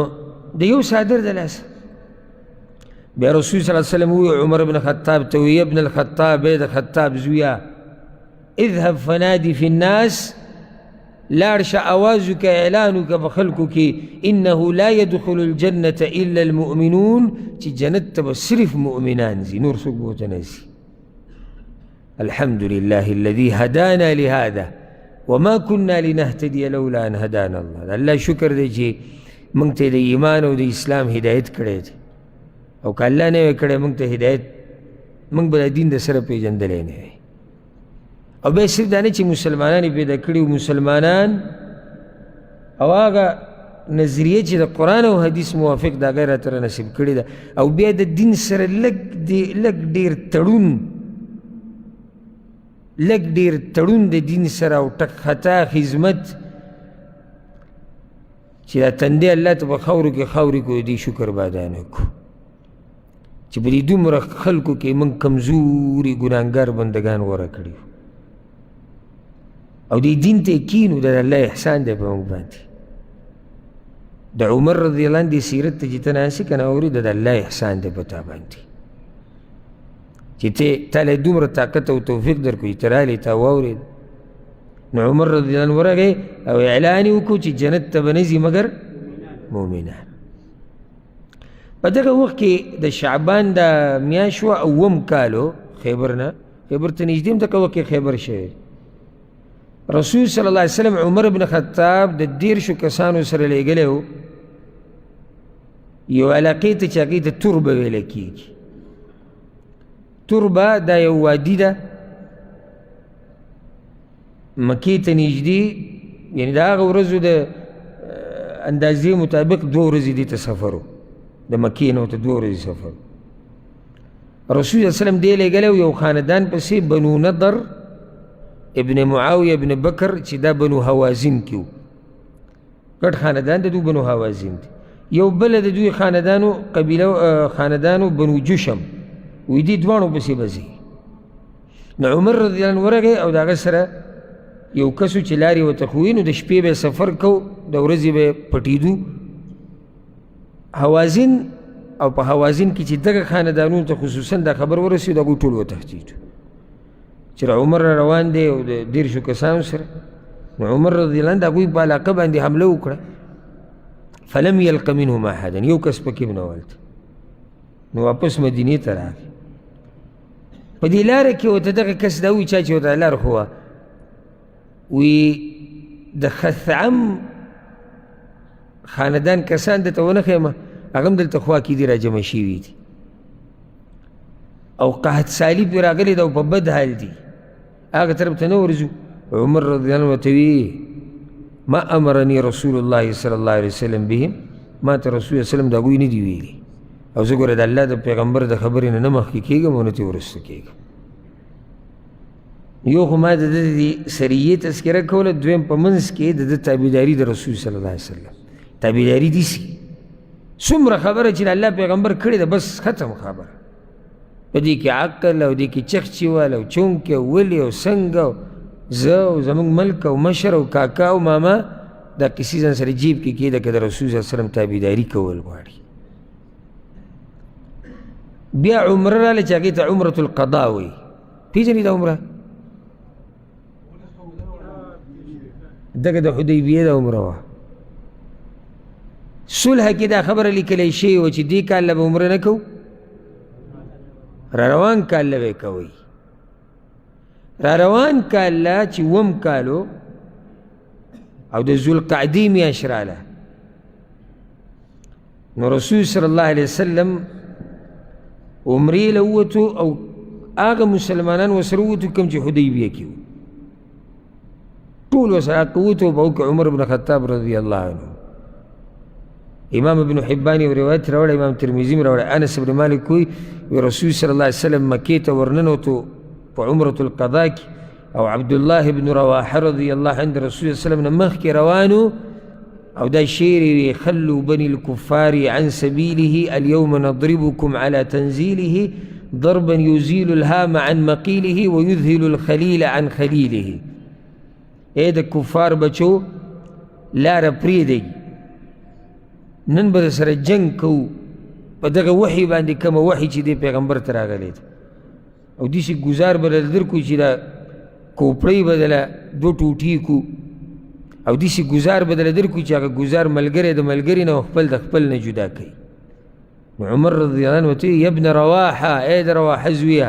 S1: د یو صادر د لاسه بیا رسول صلی الله علیه وسلم وی عمر بن خطاب ته وی ابن الخطاب ای د خطاب زویا اذهب فنادي في الناس لاړ شه آواز وکړه اعلان وکړه په خلکو کې انه لا يدخل الجنة الا المؤمنون چې جنت ته به صرف مؤمنان ځي نور څوک به ورته نه ځي. الحمد لله الذي هدانا لهذا وما كنا لنهتدي لولا ان هدانا الله. الله شکر دی چې موږ ته د ایمان او د اسلام هدایت کړی دی او که الله نه وی کړی موږ ته هدایت موږ به د دین د سره پېژندلی نه وی. او بیا صرف دا نه چې مسلمانان یې پیدا کړي مسلمانان او هغه نظریه چې د قرآن او حدیث موافق دا هغه یې راته رانصیب کړې ده او بیا د دین سره لږ ډېر تړون د دین سره او ټک خطا خدمت چې دا تندې الله ته په خاورو کې خاورې کړو دې شکر بادانه کړو چې په دې دومره خلکو کې موږ کمزوري ګناهګار بندګان غوره کړي او دې دین ته کینو د الله احسان دی په موږ باندې. د عمر رضی الله عنه دې سیرت ته چې ته ناست یې که نه اورې د الله احسان دی په تا باندې چې تا له دومره طاقت او توفیق درکړو چې ته رالې تا واورېد. نو عمر رضی الله عنه ورغی او اعلان یې وکړو چې جنت ته به نه ځي مګر مؤمنان. په دغه وخت کې د شعبان دا میاشت وه اووم کالو خیبر نه خیبر ته نږدې هم دغه وخت کې خیبر شوی. رسول صلی الله علیه وسلم عمر بن خطاب د 10 کسانو سره لېږلی و یو علاقې ته چې هغې ته تربه ویله کېږي. تربه دا یو وادي ده مکې ته نږدې یعنې د هغه ورځو د اندازې مطابق 2 ورځې دې ته سفر و د مکې نه ورته 2 ورځې سفر. رسول صلی الله علیه وسلم دې لېږلی و یو خاندان پسې بنو نضر ابن معاویه ابن بکر چې دا بنو هوازن کې و ګډ خاندان د دوی بنو هوازن دی. یو بله د دوی خاندانو قبیله خاندانو بنو جشم وی دې دواړو پسې به ځي. نو عمر رضی الله عنه ورغی او د هغه سره یو کسو چې لارې ورته ښووي نو د شپې به سفر کو د ورځې به پټېدو. هوازن او په هوازن کې چې دغه خاندانونو ته خصوصا دا خبر ورسېد هغوی ټول وتښتېدو چې عمر روان دی او د 10 کسانو سره. نو عمر رضی الله عنه د هغوی په علاقه باندې حمله وکړه فلم یلق منهم احدا یو کس پکې هم نه ولته. نو واپس مدینې ته راغی. په دې لاره کې ورته دغه کس دا وایي چا چې ورته لار ښووه وی د خثعم خاندان کسان درته ونه ښیمه هغه هم دلته خوا کې دي راجمع شوي دي او قحط سالي پرې راغلی ده او په بد حال دي هغه طرف ته نه ورځو. عمر رضی الله عنه ورته وی ما امرني رسول الله صلی الله علیه وسلم بهم ما ته رسول الله وسلم د هغوی نه دي ویلي او زه ګوره د الله د پیغمبر د خبرې نه مخکې کېږم او نه ترې وروسته کېږم. یو خو ما د ده د سریې تذکره کوله دویم په منځ کې د ده تابعداري د رسول صلی الله علیه وسلم تابعداري داسې څومره خبره چې د الله پیغمبر کړې ده بس ختم خبره. په دې کې عقل او دې کې چخچي وال او چونکې او ولې او څنګه او زه او زموږ ملک او مشر او کاکا او ماما دا کیسې ځان سره جیب کې کېده که د رسول صلی الله علیه وسلم تابعداري کول غواړي. بیا عمره راله چې هغې ته عمرة القضا وایي. پېژنې دا عمره دغه د حدیبیې د عمره وه. صلح کې دا خبره لیکلی شوې وه چې دې کال له به عمره نه کوو را روان کال له به یې کوئ. را روان کال له چې اووم کالو او د ذوالقعدې میاشت راله نو رسول صلی الله علیه وسلم عمرې له ووتو او هغه مسلمانان ورسره ووتو کوم چې حدیبیه کې وو ټول ورسره هغه ووتو به وکړه عمر بن خطاب رضی الله عنه. امام ابن حبان یو روایت راوړی امام ترمذي م راوړی انس بن مالک وایي رسول صلی الله علیه وسلم مکې ته ورننوتو په عمرة القضا کې او عبدالله بن رواحه رضی الله عنه د رسول صلی الله علیه وسلم نه مخکې روانو او دا شعر وی خلوا بني الكفار عن سبيله اليوم نضربكم على تنزيله ضربا يزيل الهام عن مقيله ويذهل الخليل عن خليله. اے د کفار بچو لاره پرېږدئ نن به سره جنگ کوو په دغه وحي باندې کومه وحي چې دې پیغمبر ته راغلی ده او داسې ګزار به درکړو چې دا کوپړۍ به دله 2 ټوټې کړو او داسې ګزار به دله درکړو چې هغه ګزار ملګری د ملګري نه او خپل د خپل نه جدا کوي. نو عمر رضی الله عنه ورته یا ابن رواحه، ای د رواحه زویه،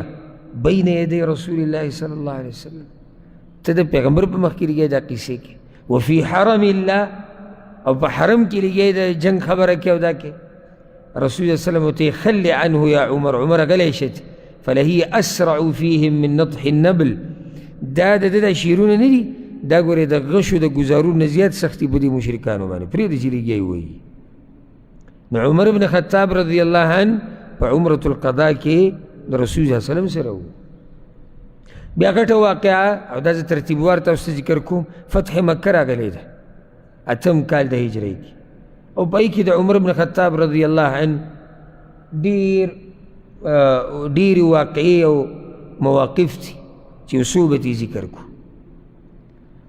S1: بین یدی رسول الله صلی الله علیه وسلم، ته د پیغمبر په مخ کې لګیا دا قصې کې، وفي حرم الله، او په حرم کې لګیا د جنگ خبره کې او دا کې. رسول الله صلی الله علیه وسلم ورته خل عنه یا عمر، عمر غلی شه، فلهي اسرع فيهم من نطح النبل، دا د ده شیرونه نه دي، دا ګورې د غشو د ګزارونو نه زیات سختي په دې مشرکانو باندې پرېږدي چې لګیا یې ووایي. نو عمر بن خطاب رضی الله عنه په عمرة القضاء کې د رسول صلی الله علیه وسلم سره و. بیا غټه واقعه او دا زه ترتیبوار تاسو ته ذکر کوم، فتح مکه راغلی ده 8م کال د هجرۍ کې، او په هغې کې د عمر بن خطاب رضی الله عنه ډېرې واقعې او مواقف دي چې څو به ترې ذکر کړو.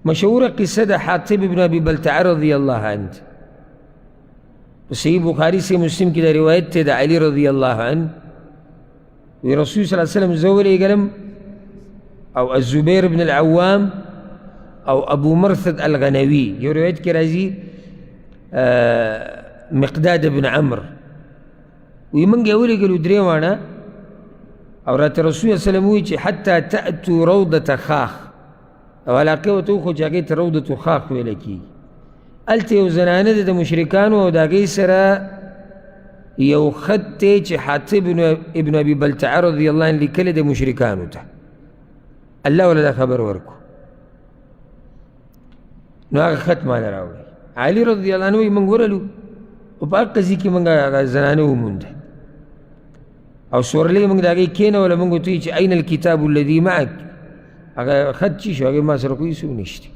S1: مشهوره قصه د حاطب بن ابي بلتعه رضی الله عنه په صحیح بخاري سے مسلم کې د روایت ته د علي رضی الله عنه وی رسول صلی الله علیه وسلم زه ولېږلم او الزبیر بن العوام او ابو مرثد الغنوي، یو روایت کې راځي مقداد بن عمرو، وی موږ یې ولېږلو درې واړه، او راته رسول صلی الله علیه وسلم وایي چې حتی تأتوا روضة خاخ، او علاقې ورته وښو چې هغې ته روضة خاخ ویله کېږي. هلته یو زنانه ده د مشرکانو او د هغې سره یو خط دی چې حاطب ابن ابي بلتعه رضی الله عنه لیکلی د مشرکانو ته، الله ولا دا خبر ورکو. نو هغه خط ماله راوړی. علي رضی الله عنه وایي موږ ورلو او په هغه ځای کې موږ هغه زنانه ومونده او سورلۍ موږ د هغې کېنوله، موږ ورته وایي چې این الکتاب الذي معک، هغه خط چې شو هغې ما سره خو هېڅ نشته.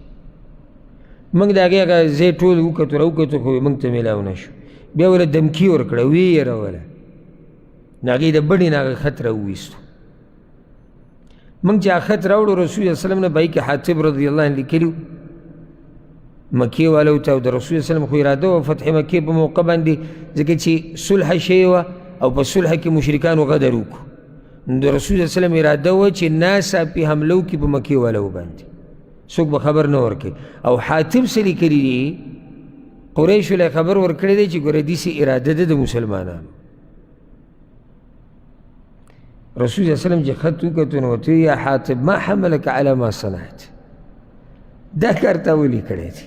S1: موږ د هغې هغه ځای ټول وکتو راوکتو خو موږ ته میلاو نه شو. بیا ورله دمکي ورکړه، ویېروله، نو هغې د بڼې نه هغه خط راوویستو. موږ چې هغه خط راوړو رسول صلی الله علیه وسلم نه به هغې کې حاطب رضی الله عنه لیکلي وو مکې والو ته، او د رسول صلی الله علیه وسلم خو اراده وه فتح مکې په موقع باندې، ځکه چې صلح شوې وه او په صلح کې مشرکانو غدر وکړو. نو د رسول صلی الله علیه وسلم اراده وه چې ناڅاپي حمله وکړي په مکې والو باندې، څوک به خبر نه ورکوي. او حاتم څه لیکلي دي، قریشو له خبر ورکړی دی چې ګوره داسې اراده ده د مسلمانانو. رسول صلی الله علیه وسلم چې خط وکتو نو ورته یا حاتب ما حملک علی ما صنعت، دا کار تا ولې کړی دی؟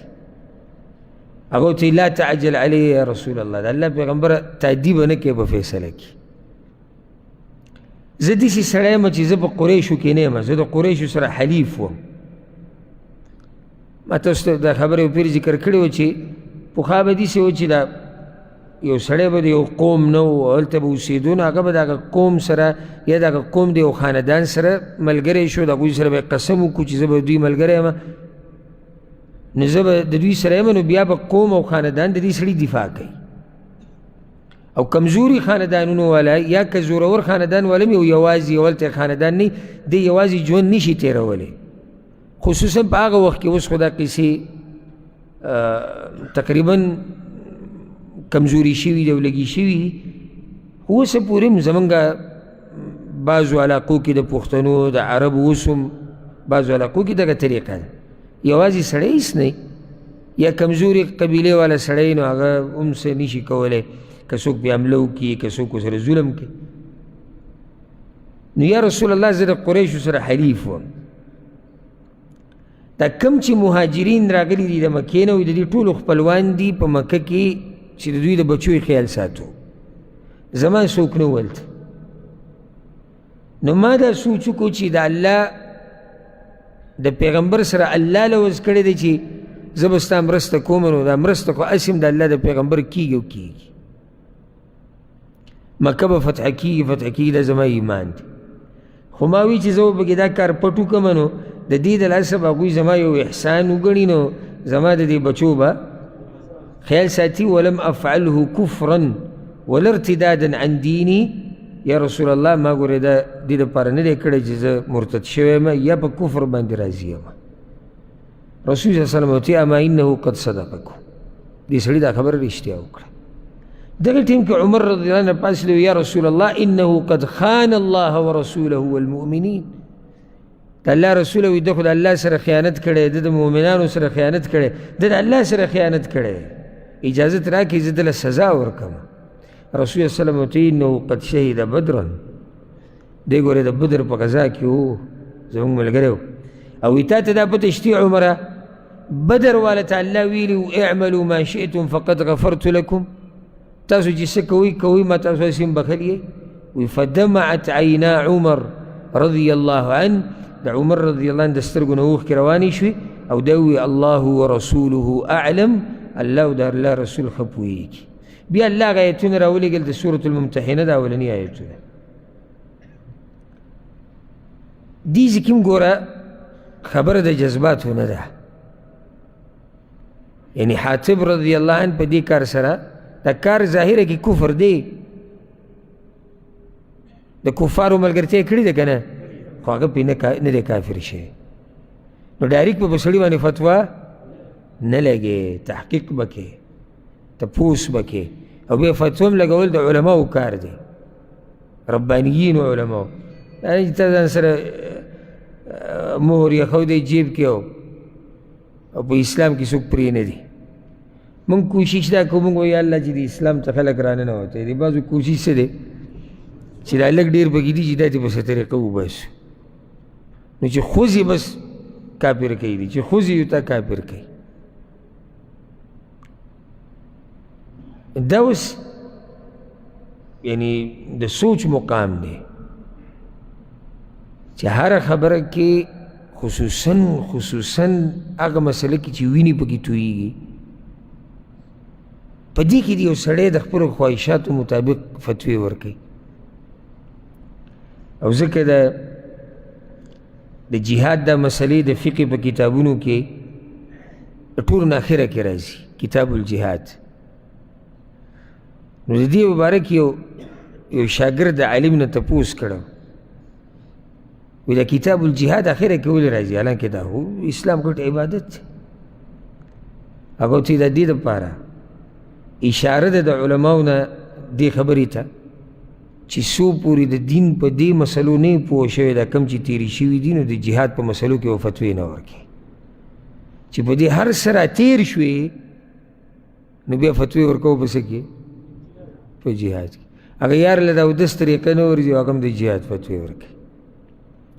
S1: هغه ورته لا تعجل علیه یا رسول الله، د الله پیغمبره تعدي به نه کوې، به فیصله کړي. زه داسې سړی یم چې زه په قریشو کې نه یم، زه د قریشو سره حلیف وم. ما تاسو ته دا خبره یو پیر ذکر کړې وه چې پخوا به داسې و چې دا یو سړی به د یو قوم نه و، هلته به اوسېدو، نو هغه به د هغه قوم سره یا د هغه قوم د یو خاندان سره ملګری شو، د هغوی سره به قسم وکړو چې زه به دوی ملګری یم، نو زه به د دوی سره یم، نو بیا به قوم او خاندان د دې سړي دفاع کوي. او کمزوري خاندانونو والا یا که زورور خاندان والا یو یوازې یولته خاندان نه دی، یوازې ژوند نشي تېرولی. خصوصا په هغه وخت کې اوس خو دا قیسې تقریبا کمزوري شوي دي او لږې شوي دي، خو اوسه پورې هم زمونږ بعضو علاقو کې د پښتنو د عربو اوس هم بعضو علاقو کې دغه طریقه ده، یوازې سړی هېڅ نه یا کمزوري قبیلې والا سړی نو هغه هم څه نشي کولی، که څوک بې حمله وکړي، که څوک ورسره ظلم کوي. نو یا رسول الله زه د قریشو سره حلیف وم. دا کم چې مهاجرین راغلي دي د مکې نه، د دې ټولو خپلوان دي په مکه کې چې د دوی د بچو یې خیال ساتو، زما څوک نه ولته. نو ما دا سوچ وکړو چې د الله د پیغمبر سره الله لوز کړی دی چې زه به ستا مرسته کوم، نو دا مرسته خو هسې هم د الله د پیغمبر کېږي او کېږي. مکه به فتح کېږي دا زما ایمان دی. خو ما وی چې زه به پکې دا کار پټ وکړم، نو د دې د لاسه به هغوی زما یو احسان وګڼي، نو زما د دې بچو به خیال ساتي. ولم افعله کفرا ولا ارتدادا عن دیني، یا رسول الله ما ګورې دا دې دپاره نه دی کړی چې زه مرتد شوی یم یا په کفر باندې راضي یم. رسول صلی الله علیه وسلم ورته اما انه قد صدقکم، دې سړي دا خبره رښتیا وکړه. دغه ټیم کې عمر رضی الله عنه پاسلی یا رسول الله انه قد خان الله ورسوله والمؤمنین، د الله رسول وي ده خو د الله سره خیانت کړی، ده د مؤمنانو سره خیانت کړی، ده د الله سره خیانت کړی. اجازت راکړي زه دله سزا ورکړم. رسول الله صلی الله علیه وسلم ورته وایي انه قد شهد بدرا، دی ګورې د بدر په غزا کې و، زموږ ملګری و. او وایي تا ته دا پته شتي عمره بدر والا ته الله ویلي اعملوا ما شئتم فقد غفرت لكم، تاسو چې څه کوئ کوئ ما تاسو هسې هم بخلي. وایي فدمعت عینا عمر رضی الله عنه، د عمر رضی الله عنه د سترګو نه اوښکې روانې شوې او دا وایي الله ورسوله اعلم، الله او د الله رسول ښه پوهېږي. بیا الله هغه ایتونه راولېږل د سورة الممتحنه د اولني ایتونه. دې ځکه هم ګوره خبره د جذباتو نه ده. یعنی حاتب رضی الله عنه په دې کار سره دا کار ظاهره کې کفر دی، د کفارو ملګرتیا یې کړې ده که نه، خو هغه پرې نه دی کافر شوی. نو ډایرکټ به په سړي باندې فتوا نه لګې، تحقیق به کې، تپوس به کې، او بیا فتوا هم لګول د علماو کار دی، ربانیینو علماو. دا نه چې تا ځان سره مهر یخودی جیب کې او په اسلام کې څوک پرې نه دي. مونږ کوشش دا کوو، مونږ وایو الله چې د اسلام ته خلک راننوتی. د بعضو کوشش څه دی چې دا لږ ډېر پکې دي چې دا دې په څه طریقه وباسو. نو چې خوځي بس کافر کوي دي، چې خوځي یو تا کافر کوي. دا اوس یعنی د سوچ مقام دی چې هره خبره کې خصوصاً هغه مسله کې چې وینې پکې تویېږي، په دې کې د یو سړی د خپلو خواهشاتو مطابق فتوې ورکوي. او ځکه د جهاد دا مسلې د فقه په کتابونو کې ټول نه اخره کې راځي، کتاب الجهاد. نو د دې مبارک یو شاګرد د عالم نه تپوس کړی، وایي دا کتاب الجهاد اخره کې ولې راځي، حالانکې دا خو اسلام ګډ عبادت دی. هغه ورته د دې دپاره اشاره ده د علماو نه دې خبرې ته چې څو پورې د دین په دې مسلو نه پوه شوی، دا کم چې تېرې شوي دي، نو د جهاد په مسلو کې به فتوې نه ورکړي. چې په دې هر څه راتېر شوې نو بیا فتوې ورکوو په څه کې؟ په جهاد کې. هغه یار له د اودس طریقه نه ورځي، هغه هم د جهاد فتوې ورکوي.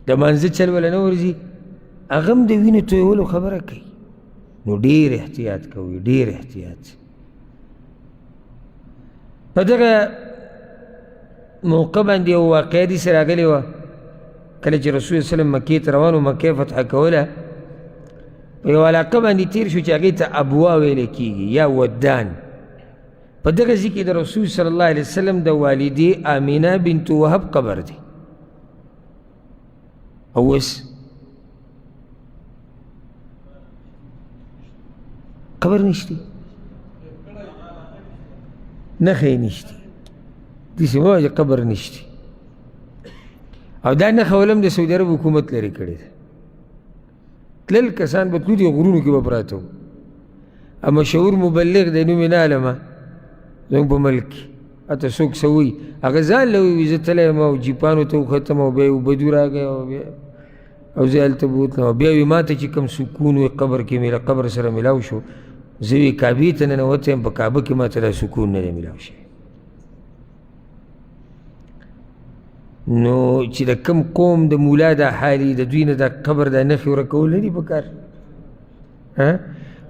S1: د مانځه چل وله نه ورځي، هغه هم د وینې تویولو خبره کوي. نو ډېر احتیاط کوئ، ډېر احتیاط. په دغه موقع باندې یو واقعه داسې راغلې وه، کله چې رسول صلی وسلم مکې ته روان و، مکې فتح کوله، په یو علاقه باندې تېر شو چې هغې ته ابوا ویلی کېږي یا ودان. په دغه ځای کې د رسول صلی الله علیه وسلم د والدې آمینه بنت وهب قبر دی. او اوس قبر نشتی، نښې نشتی، داسې مه وایه چې قبر نشتی. او دا نښه ولم د سعودي عرب حکومت لرې کړې ده. تلل کسان به تلو، دې غرونو کې به پراته وو. او مشهور مبلغ دی، نوم یې نه علمه، زموږ په ملک کې هته څوک څه وایي، هغه ځان له وایي زه تلی یم او جیپانو ته وختم او بیا یې اوبدو راغی او زه هلته بوتلم، او بیا وایي ما ته چې کوم سکون وي قبر کې مې له قبر سره میلاو شو، زه وایي کعبې ته ننوتی یم، په کعبه کې ما ته دا سکون نه دی میلاو شوی. نو چې د کم قوم د مولا دا حالي، د دوی نه دا قبر دا نښې ورکول نه دي په کار.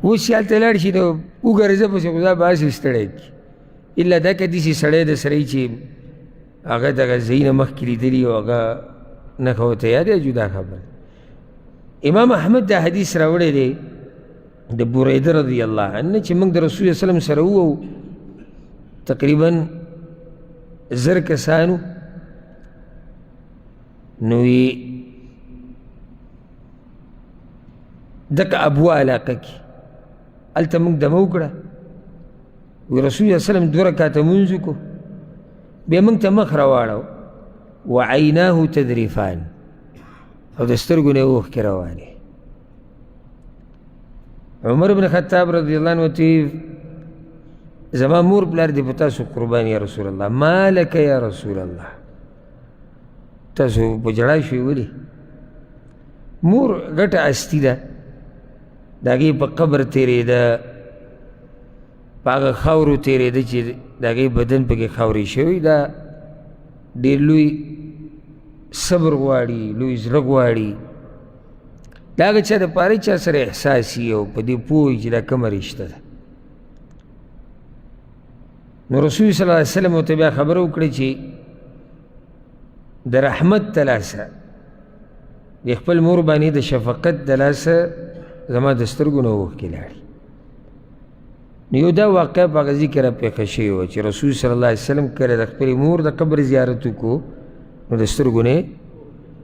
S1: اوس چې هلته لاړ شي نو وګرځه پسې خو دا به هسې ستړی کړي، الا دا که داسې سړی د سړی چې هغه دغه ځای نه مخکې لیدلي او هغه نښه ورته یاد دی، جدا خبره. امام احمد دا حدیث راوړی دی د بریده رضی الله عنه چې موږ د رسول صلی الله علیه وسلم سره وو، تقریبا 1000 کسانو. نو یې دغه ابوا علاقه کې هلته موږ دمه وکړه. وی رسول صلی الله علیه وسلم 2 رکعته لمونځ وکړو، بیا موږ ته مخ راواړو، وعیناه تذریفان، او د سترګو نه یې اوښکې روانې. عمر بن خطاب رضی الله عنه ورته زما مور پلار دې په تاسو قربان یا رسول الله، ما لک یا رسول الله، تاسو په ژړا شوي ولې؟ مور غټه هستي ده، د هغې په قبر تېرېده، په هغه خاورو تېرېده چې د هغې بدن پکې خاورې شوي. دا ډېر لوی صبر غواړي، لوی زړه غواړي. د هغه چا دپاره چا سره احساس وي او په دې پوه وي چې دا کومه رشته ده. نو رسول صلی الله علیه وسلم ورته بیا خبره وکړه چې د رحمت د لاسه، د خپل مور باندې د شفقت د لاسه زما د سترګو نه اوښکې لاړې. نو یو دا واقعه په هغه ځای کې راپېښه شوې وه چې رسول صلی الله علیه وسلم کله د خپلې مور د قبر زیارت وکړو نو د سترګو نه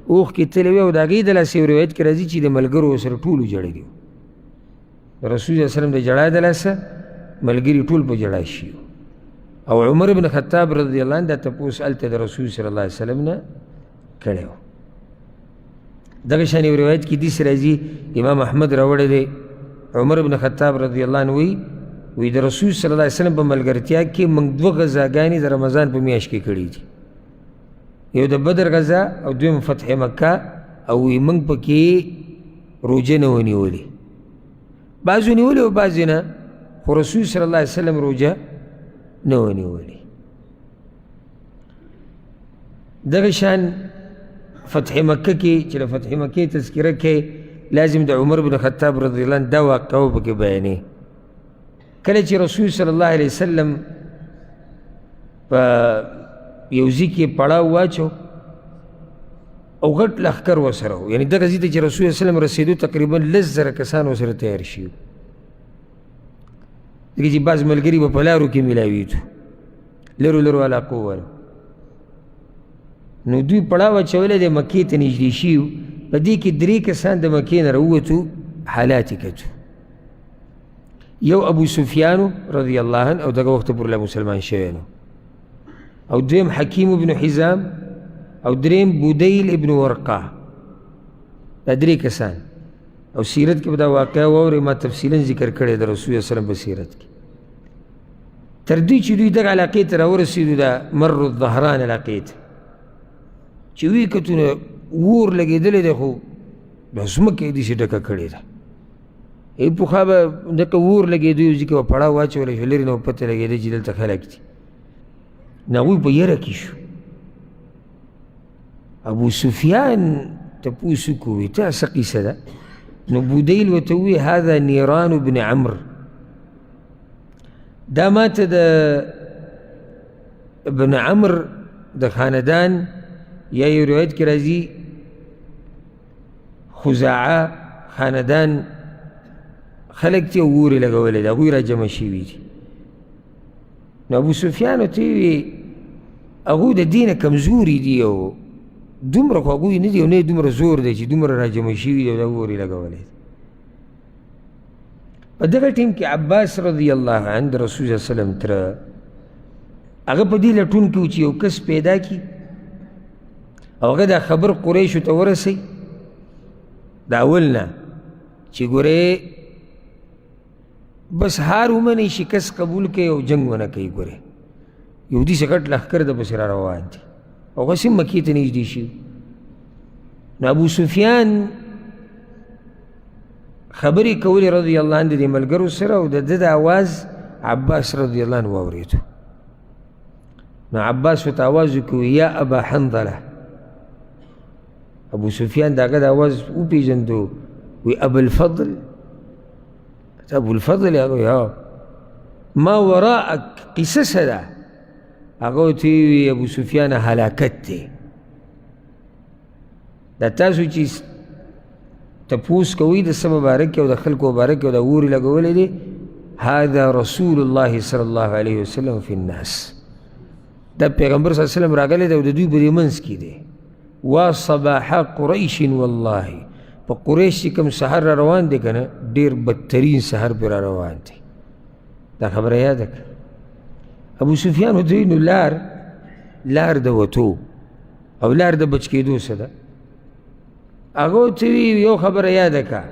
S1: اوښکې تللې وې، او د هغې د لاسه یو روایت کې راځي چې د ملګرو ورسره ټولو ژړلي وو. د رسول صلی الله علیه وسلم د ژړا د لاسه ملګري ټول په ژړا شي. او عمر بن خطاب رضی الله عنه دا تپوس هلته د رسول صلی الله علیه وسلم نه کړی و. دغه شان یو روایت کې داسې راځي، امام احمد راوړی دی، عمر بن خطاب رضی الله عنه وی د رسول صلی الله علیه وسلم په ملګرتیا کې موږ 2 غزاګانې د رمضان په میاشت کې کړي دي، یو د بدر غزا او دویم فتح مکه، او وی موږ پکې روژه نه ونیولې، بعضو نیولې او بعضې نه، خو رسول صلی الله علیه وسلم روژه نه ونیولې. دغه شان فتح مکه کې چې د فتح مکې تذکره کې لازم د عمر بن خطاب رضی الله عنه دا واقعه پکې بیانې. کله چې رسول صلی الله علیه وسلم په یو ځای کې پړاو واچو او غټ لښکر ورسره و، یعنې دغه ځای ته چې رسول صلی الله علیه وسلم رسېدو تقریبا 10,000 کسان ورسره تیار شي وو، ځکه چې بعض ملګري به په لارو کې میلاوېدو، لرو لرو علاقو والا. نو دوی پړاو اچولی دی، مکې ته نږدې شي وو، په دې کې 3 کسان د مکې نه راووتو، حالات یې کتو. یو ابو سفیان رضی الله عنه او دغه وخت پورې لا مسلمان شوی نو، او دویم حکیم ابن حزام، او دریم بودیل ابن ورقه. دا 3 کسان. او سیرت کې به دا واقعه واورئ، ما تفصیلا ذکر کړی د رسول صلی الله علیه وسلم په سیرت کې. تر دې چې دوی دغه علاقې ته راورسېدو، دا مر الظهران علاقې ته چې وی کتو نو اور لګېدلی دی، خو دا ځمکه یې داسې ډکه کړې ده. پخوا به دغه اور لګېدو، یو ځای کې به پړاو واچولی شو، لرې نه به پته لګېده چې دلته خلک دي. نو هغوی په یره کې شو. ابو سفیان تپوس وکړو، وایي تا څه قیسه ده؟ نو بودیل ورته ووایي هذا نیران بن عمرو، دا ماته د ابن عمرو د خاندان، یا یو روایت کې راځي خزاعه خاندان خلک چې اور یې لګولی دی، هغوی را جمع شوي دي. نو ابو سفیان ورته ووایي هغوی د دې نه کمزوري دي، او دومره خو هغوی نه دي، او نه یې دومره زور دی چې دومره را جمع شوي دي او دا اور یې لګولی دی. په دغه ټیم کې عباس رضی الله عنه د رسول صلی الله علیه وسلم تره، هغه په دې لټون کې و چې یو کس پیدا کړي او هغه دا خبر قریشو ته ورسوي د اول نه چې ګورې بس هار ومنئ، شکست قبول کوي او جنګ ونه کوي. ګورې یو داسې غټ لښکر د پسې را روان دی، او هغسې مکې ته نږدې شي. نو ابو سفیان خبرې کولې رضی الله عنه د دې ملګرو سره، او د ده د اواز عباس رضی الله عنه واورېدو. نو عباس ورته اواز وکړو یا ابا حنظله. ابو سفیان د هغه د اواز وپېژندو، وی ابوالفضل، ته ابوالفضل؟ هغه وی ها. ما وراءک، قصه څه ده؟ هغه ورته وی ابو سفیان هلاکت دی. دا تاسو چې تپوس کوئ د څه مبارک او د خلکو مبارک او د اور یې لګولی دی، هذا رسول الله صلی الله علیه وسلم فی الناس، دا پیغمبر صلی الله علیه وسلم راغلی دی او د دوی په دې منځ کې دی. وا صباح قریش والله، په قریش چې کوم سحر را روان دی که نه، ډېر بدترین سحر پرې را روان دی. دا خبره یاده کړه. ابو سفیان ورته وایي نو لار د وتو او لار د بچ کېدو څه ده؟ هغه ورته وایي یو خبره یاده کړه،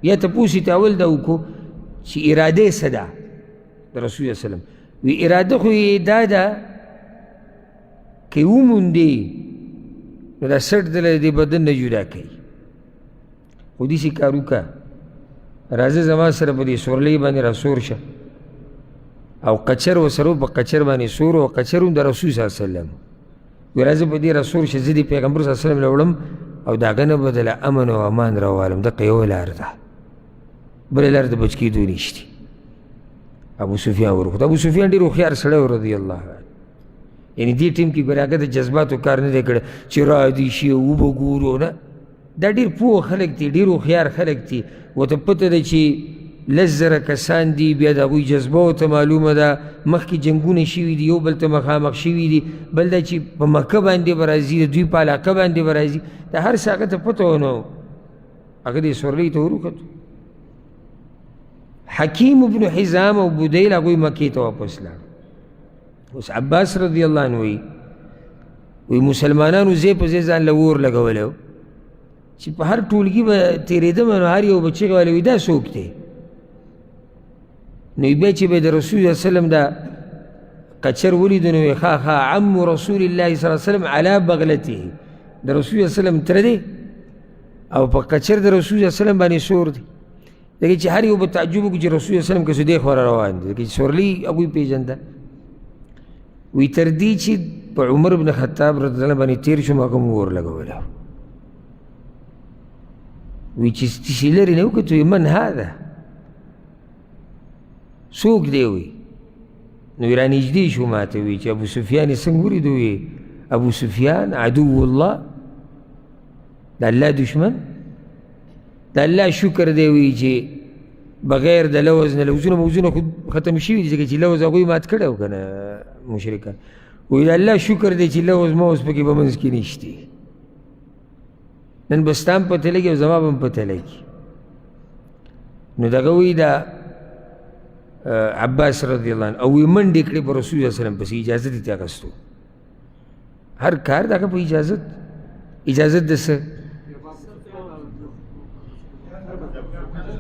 S1: یا تپوس یې ته اول دا وکړو چې اراده یې څه ده د رسول صلی الله علیه وسلم؟ وی اراده خو یې دا ده که وموندې نو دا سټ دله دې بدن نه جدا کوي، خو داسې کار وکړه راځه زما سره په دې سورلۍ باندې راسور شه او قچر ورسره په قچر باندې سور او قچر هم د رسول صلی الله علیه وسلم وایي راځه په دې راسور شه زه د پیغمبر صلی الله علیه وسلم له وړم او د هغه نه به دله امن او امان راوالم دقه یوه لار ده بله لار د بچ کېدو نشتي ابو سفیان ورخوت ابو سفیان ډېر هوښیار سړی و رضی الله عنه یعنې دې ټیم کې ګورې هغه د جذباتو کار نه دی کړی چې را دي شي او وبه ګورو نه دا ډېر پوه خلک دي ډېر هوښیار خلک دي ورته پته ده چې 10,000 کسان دي بیا د هغوی جذبه ورته معلومه ده مخکې جنګونه شوي دي یو بل ته مخامخ شوي دي بل دا چې په مکه باندې به راځي د دوی په علاقه باندې به راځي دا هر څه هغه ته پته ونه و هغه دې سورلۍ ته وروکتو حکیم ابن حزام او بدیل هغوی مکې ته واپس لاړ اوس عباس رضی الله عنه وی مسلمانانو ځای په ځای ځان له اور لګولی و چې په هر ټولګي به تېرېدم نو هر یو به چغې ویلی وي دا څوک دی نو بیا چې به د رسول صلی الله علیه وسلم دا قچر ولیدو نو وی ښه عم رسول الله صلی الله علیه وسلم علی بغلته د رسول صلی الله علیه وسلم تره دی او په قچر د رسول صلی الله علیه وسلم باندې سور دی لکه چې هر یو به تعجب وکړي چې رسول صلی الله علیه وسلم که دی خو روان دی لکه چې سورلۍ هغوی پېژنده وی تر دې چې په عمر بن خطاب رضی الله باندې تېر شوم هغه مو اور لګولی وی چې تشي لرې نه وکتو وی من هذا څوک دی وی نو وی رانږدې شو ماته وی چې ابو سفیان یې څنګه ولیدو وی ابو سفیان عدو الله د الله دشمن د الله شکر دی وی چې بغیر د لوز نه لوزونه خو ختم شوي دي ځکه چې لوز هغوی مات کړی و که نه مشرکان وی د الله شکر دی چې لوز موز پکې په منځ کې نشتي نن به ستا هم پته لګي او زما به هم پته لګي نو دغه وی د عباس رضی الله عنه او وی منډې کړې په رسول صلی الله علیه وسلم پسې اجازت یې ترې اخیستو هر کار د هغه په اجازت د څه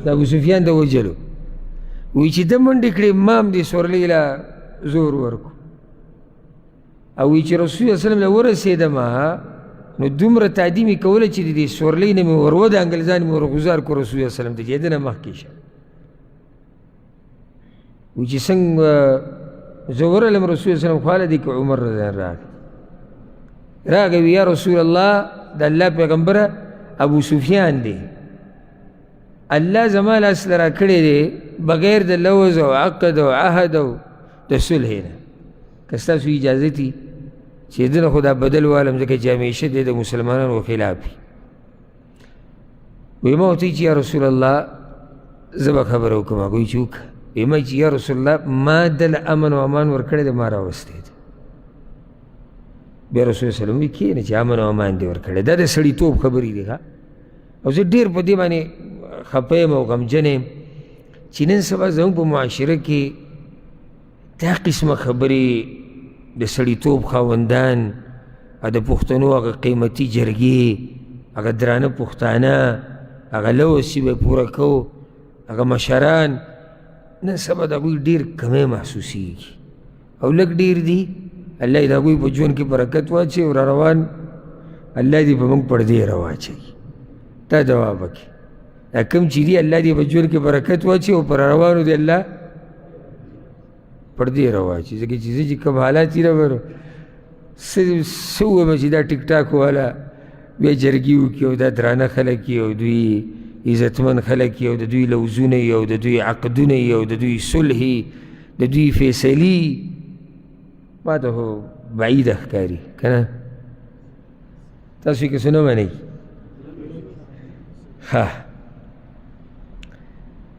S1: د ابو سفیان د وجلو وی چې ده منډې کړې ما هم دې سورلۍ له زور ورکو او وی چې رسول صلی الله علیه وسلم له ورسېدم نو دومره تعدیم یې کوله چې د دې سورلۍ نه مې ورود انګریزان مې ورغوزار کړو رسول الله صلی الله علیه وسلم ته چې د نه مخکې شه وی چې څنګه زه ورغلم رسول الله صلی الله علیه وسلم خواله دی که عمر رضی الله راغی وی یا رسول الله د الله پیغمبره ابو سفیان دی الله زما لاس له راکړی دی بغیر د لوز او عقد او عهد او د صلح نه که ستاسو اجازت وي چې د نه خو دا بدل والم ځکه چې همیشه دی د مسلمانانو خلاف وي وی ما ورته چې یا رسول الله زه به خبره وکړم هغه وایي چې وکړه وی ما چې یا رسول الله ما دله امن او امان ورکړی دی ما راوستی دی بیا رسول صلی الله علیه وسلم وایي کښېنه چې امن او امان دې ورکړی دا د سړیتوب خبرې دي ښه او زه ډېر په دې باندې خفه یم او غمجن یم چې نن سبا زموږ په معاشره کې دا قسمه خبرې د سړیتوب خاوندان او د پښتنو هغه قیمتي جرګې هغه درانه پښتانه هغه لوز چې به پوره کوو هغه مشران نن سبا د هغوی ډېر کمی محسوسېږي او لږ ډېر دي الله د هغوی په ژوند کې برکت واچوي او را روان الله دې په موږ پردې راواچوي دا جواب وکړي دا کوم چې دي الله دې په ژوند کې برکت واچوي او پر روانو دې الله پردې راواچوي ځکه چې زه چې کوم حالات یې راوړو څه ووایم چې دا ټیک ټاک والا بیا جرګې وکړي او دا درانه خلک یي او دوی عزتمن خلک یي او د دوی لوزونه یي او د دوی عقدونه یي او د دوی صلح د دوی فیصلې ما ته خو بعیده ښکاري که نه تاسو یې که څه نه منئ ښه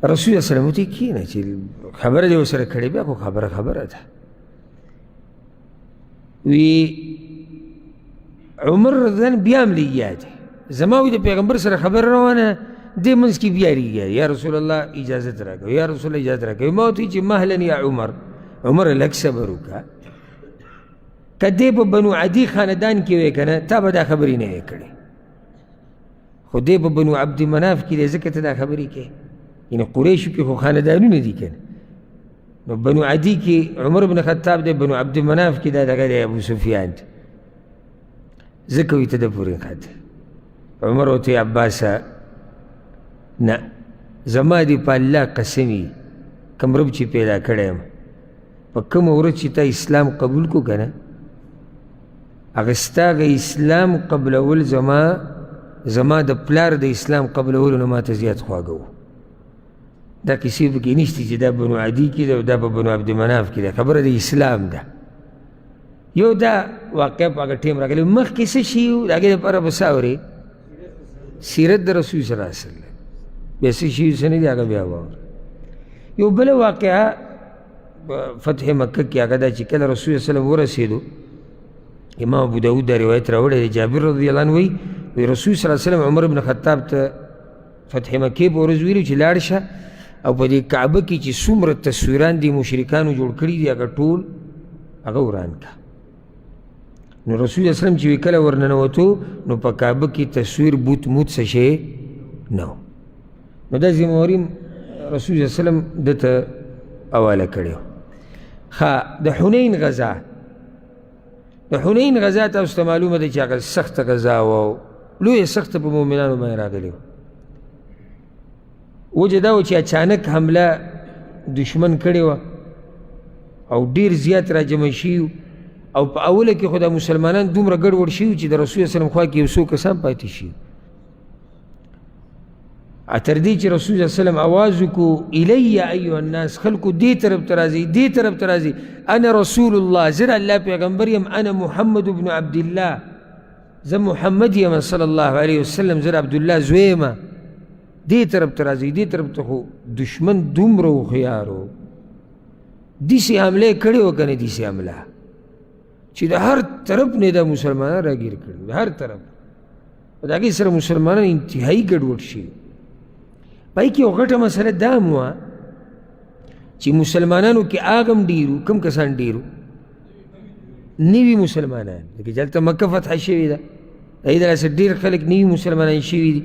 S1: رسول الله صلی الله علیه وسلم ورته کښېنه چې خبره دې ورسره کړې بیا خو خبره ده وی عمر رضی الله بیا هم لګیا دی زما وی د پیغمبر سره خبره روانه دې منځ کې بیا لګیا یا رسول الله اجازت راکړه یا رسول الله اجازت راکړه ما ورته چې مهلا یا عمر لږ صبر وکړه که دې په بنو عدي خاندان کې وی که نه تا به دا خبرې نه وی کړې خو دې په بنو عبد مناف کې دی ځکه ته دا خبرې کوې یعنې قریشو کې خو خاندانونه دي که نه نو بنو عدي کې عمر بن خطاب دی بنو عبد مناف کې دا دغه دی ابو سفیان دی ځکه وي ته د پورې خط عمر ورته عباسه نه زما دې په الله قسمي کوم رب چې پیدا کړی یم په کومه ورځ چې تا اسلام قبول کو که نه هغه ستا هغه اسلام قبلول زما د پلار د اسلام قبلولو نه ما ته زیات خواږه و. دا کیسې پکې نشته چې دا بنو عدي کې ده او دا په بنو عبدمناف کې ده، خبره د اسلام ده. یو دا واقع په هغه ټیم راغلی مخکې څه شي و د هغې دپاره به څه اورې سیرت د رسول صلی الله علیه وسلم بیا څه شي څه نه دي هغه بیا واوره. یو بله واقعه فتح مکه کې هغه دا چې کله رسول صلی الله علیه وسلم ورسېدو امام ابو داود دا روایت راوړی دی جابر رضی الله عنه وی رسول صلی الله علیه وسلم عمر بن خطاب ته فتح مکې په ورځ ویلي چې لاړ شه او په دې کعبه کې چې څومره تصویران دي مشرکانو جوړ کړي دي هغه ټول هغه وران کړه. نو رسول الله وسلم چې کله ورننوتو نو په کعبه کې تصویر بوت موت څه شی نه و. نو دا ذمهواري رسول الله وسلم دته حواله کړی و. ښه د حنین غزا، د حنین غزا تاسو ته معلومه ده چې هغه سخته غزا وه، لویه سخته په مؤمنانو باندې راغلې وه. وجه دا و چې اچانک حمله دشمن کړې وه او ډېر زیات را جمع شوي او په اوله کې خو دا مسلمانان دومره ګډوډ شوي چې د رسول وسلم خوا کې یو څو کسان پاتې شوي. تر دې چې رسول صلی الله علیه وسلم آواز وکړو الی ایها الناس، خلکو دې طرف ته راځئ دې طرف ته راځئ، انا رسول الله، زه د الله پیغمبر یم، انا محمد بن عبدالله، زه محمد یم صلی الله علیه وسلم، زه د عبدالله زوی یم، دې طرف ته راځئ دې طرف ته. خو دشمن دومره هوښیار و داسې حمله یې کړې وه که نه داسې حمله چې د هر طرف نه دا مسلمانان راګیر کړي، د هر طرف په د هغې سره مسلمانان انتهایي ګډوډ شي. پای کې یو غټه مسله دا هم وه چې مسلمانانو کې هغه هم ډېرو کوم کسان ډېرو نوي مسلمانان، لکه چې هلته مکه فتح شوې ده د دې داسې ډېر خلک نوي مسلمانان شوي دي،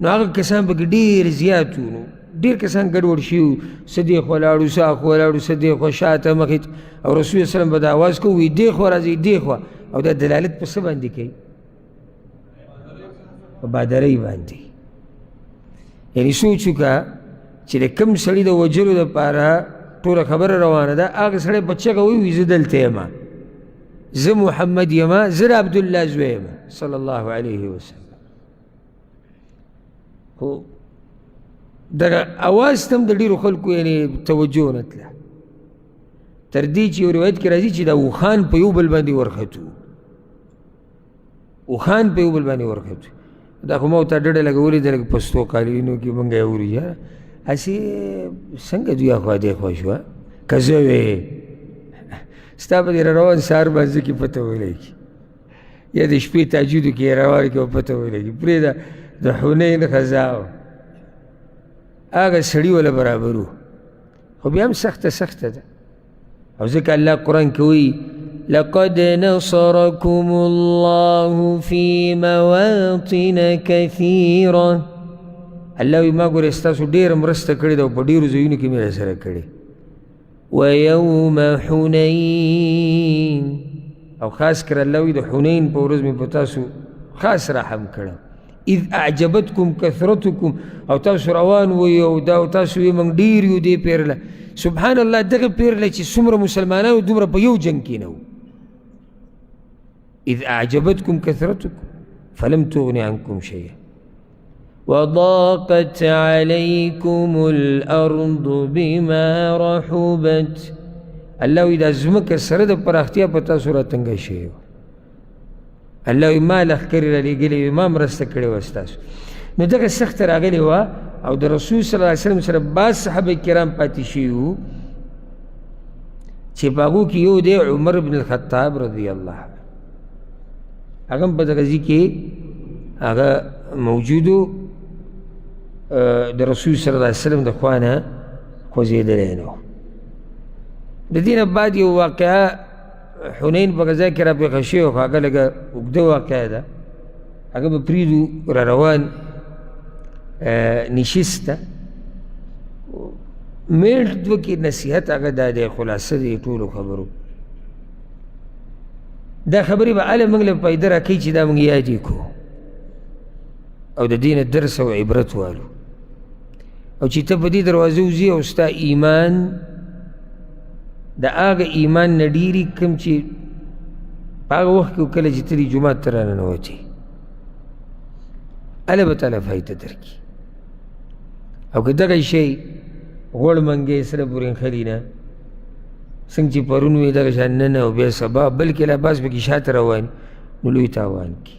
S1: نو هغه کسان پکې ډېر زیات وو. نو ډېر کسان ګډوډ شوي وو، څه دې خوا لاړو څه اخوا ولاړو څه دې خوا شاته مخې او رسول الله وسلم به دا اواز کوو وایي دې خوا راځئ دې خوا، او دا دلالت په څه باندې کوي؟ په بادرۍ باندې. یعنی سوچ وکړه چې د کوم سړي د وجلو دپاره ټوله خبره روانه ده، هغه سړی په چغه ووایي زه دلته یم، زه محمد یم، زه د عبدالله زوی یم صلی الله علیه وسلم. خو دغه اواز ته هم د ډېرو خلکو یعنې توجه ونه تله، تر دې چې یو روایت کې راځي چې دا اوښان په یو بل باندې ورختو، اوښان په یو بل باندې ورختو. دا خو ما ورته ډډه لګولې ده لکه پښتو قالینو کې مونږ یې اورو یاره هسې څنګه دوی اخوا دې خوا شوه که زه وې ستا په دې روان سهار باندې کې پته ولګي یا د شپې تهجدو کې روان کې پته ولګي. پرېږده د حنین غزا هغه سړي وله برابر و، خو بیا هم سخته ده. او ځکه الله قرآن کې وایي لقد نصركم الله في مواطن كثيرة، الله وایي ما ګورې ستاسو ډېره مرسته کړې ده او په ډېرو ځایونو کې مې راسره کړې. ويوم حنين، او خاص کر الله وایي د حنین په ورځ مې په تاسو خاص رحم کړم. اذ اعجبتكم كثرتكم، او تاسو روان وئ او دا او تاسو وایي موږ ډېر یو دې پیرله. سبحان الله دغه پیرله چې څومره مسلمانانو دومره په یو جنګ کې نه وو. اذ اعجبتكم كثرتكم فلم تغن عنكم شيئا وضاقت عليكم الارض بما رحبت، الله وایي دا ځمکه سره د پراختیا په تاسو راتنګه شوې وه. الله وایي ما لښکرې رالیږلې وې، ما مرسته کړې وه ستاسو. نو دغه سخته راغلې وه او د رسول صلی الله علیه وسلم سره بعض صحابه کرام پاتې شوي وو چې په هغو کې یو دی عمر بن الخطاب رضی الله عنه، هغه هم په دغه ځای کې هغه موجود و، د رسول صلی الله علیه وسلم د خوا نه خوځېدلی نه و. د دې نه بعد یو واقعه حنین په غزا کې را پېښه شوې وه، هغه لږه اوږده واقعه ده، هغه به پرېږدو. را روان نشست ته منټ دوه کې نصیحت هغه دا دی، خلاصه د ټولو خبرو دا خبرې به هله موږ له فایده راکوي چې دا موږ یاد یې کړو او د دې نه درس او عبرت والو. او چې ته په دې دروازه وځې او ستا ایمان د هغه ایمان نه ډېري کوم چې په هغه وخت کې کله چې ته دې جومات ته راننوتې هله به تعالی فایده درکړي. او که دغه شی غوړ منګی سره پورې خلي نه څنګه چې پرون وي دغه شان نن او بیا سبا بلکې لا باز پکې شاته روان نو لوی تاوان کي.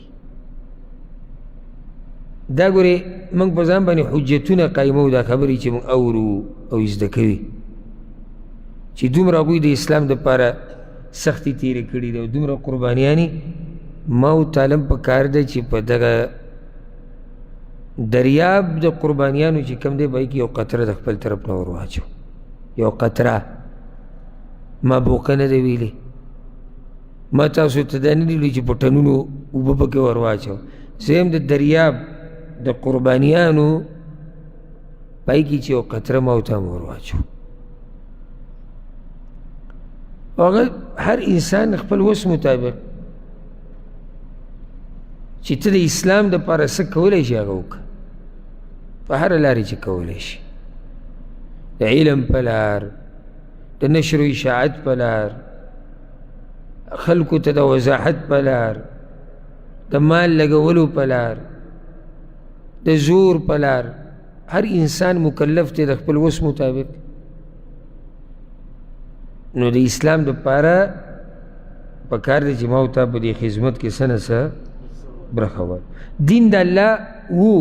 S1: دا ګورې موږ په ځان باندې حجتونه قایمو دا خبرې چې موږ اورو او زده کوي چې دومره هغوی د اسلام دپاره سختي تېرې کړي دي او دومره قربانیانې ما او تعالی په کار دی چې په دغه دریاب د قربانیانو چې کوم دی به کې یو قطره د خپل طرف نه ور واچو، یو قطره ما بوقه نه دی ویلې، ما تاسو ته دا نه دي ویلي چې په ټنونو اوبه پکې ور واچو. زم د دریاب د قربانیانو پای کې چې یو قطره ما ورته ور واچو. هغه هر انسان خپل وس مطابق چې ته د اسلام دپاره څه کولی شي هغه وکړه په هره لارې چې کولی شي، د علم په لار، د نشر و اشاعت په لار، خلکو ته د وضاحت په لار، د مال لګولو په لار، د زور په لار. هر انسان مکلف دی د خپل وس مطابق. نو د اسلام دپاره پکار دی چې ما او تا په دې خدمت کې څه نه څه برخه ور. دین د الله وو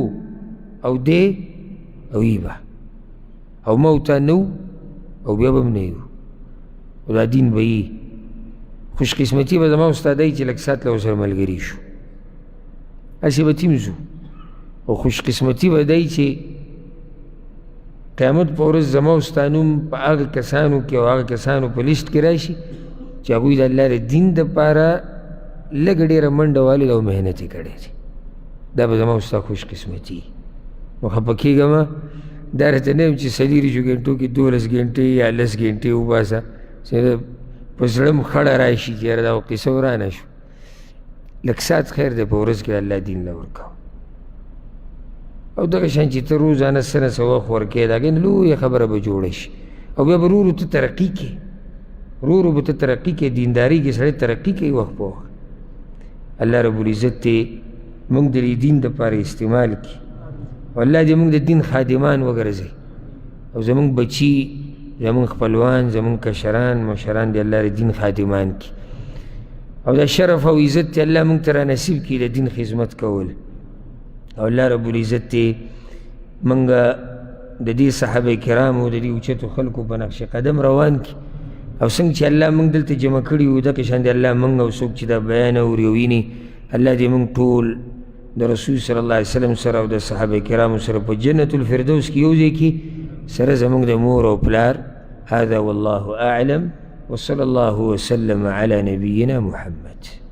S1: او دی او ای به او ما او تا نه او بیا به هم نه یو او دا دین به یي. خوش قسمتي به زما استاد دی چې لږ ساعت له ورسره ملګري شو، هسې به تیم ځو. او خوش قسمتي به دی چې قیامت په ورځ زما او ستا نوم په هغه کسانو کې او هغه کسانو په لیست کې راشي چې هغوی د الله د دین دپاره لږه ډېره منډه والې او محنت یې کړی دی. دا به زما او ستا خوش قسمتي. نو خفه کېږمه دا راته نه یم چې څلېرویشتو ګنټو کې 12 ګنټې یا 10 ګنټې وباسه چې په زړه م خړه راشي چې یاره دا قصه ورانه شو. لږ ساعت خیر دی په ورځ کې الله دین له ورکوه. او دغه شان چې ته روزانه څه نه څه وخت ورکوې د هغې نه لویه خبره به جوړه شي او بیا به ورو ته ترقي کې ورو به ته ترقي کې دینداري کې سړی ترقي کوي وخت په وخت. الله رب العزت دې موږ د دې دین دپاره استعمال کړي او الله دې موږ د دین خادمان وګرځوي او زموږ بچي، زموږ خپلوان، زموږ کشران مشران دې الله د دین خادمان کړي او دا شرف او عزت دې الله موږ ته را نصیب کړي د دین خدمت کول. او الله رب العزت دې موږ د دې صحابه کرامو د دې اوچتو خلکو په نقش قدم روان کړي او څنګه چې الله موږ دلته جمع کړي وو دغه شان دې الله موږ او څوک چې دا بیان اوري او ویني الله دې موږ ټول د رسول صلی الله علیه وسلم سره او د صحابه کرامو سره په جنت الفردوس کې یو ځای کې سره زموږ د مور او پلار. هذا والله اعلم وصلى الله وسلم على نبينا محمد.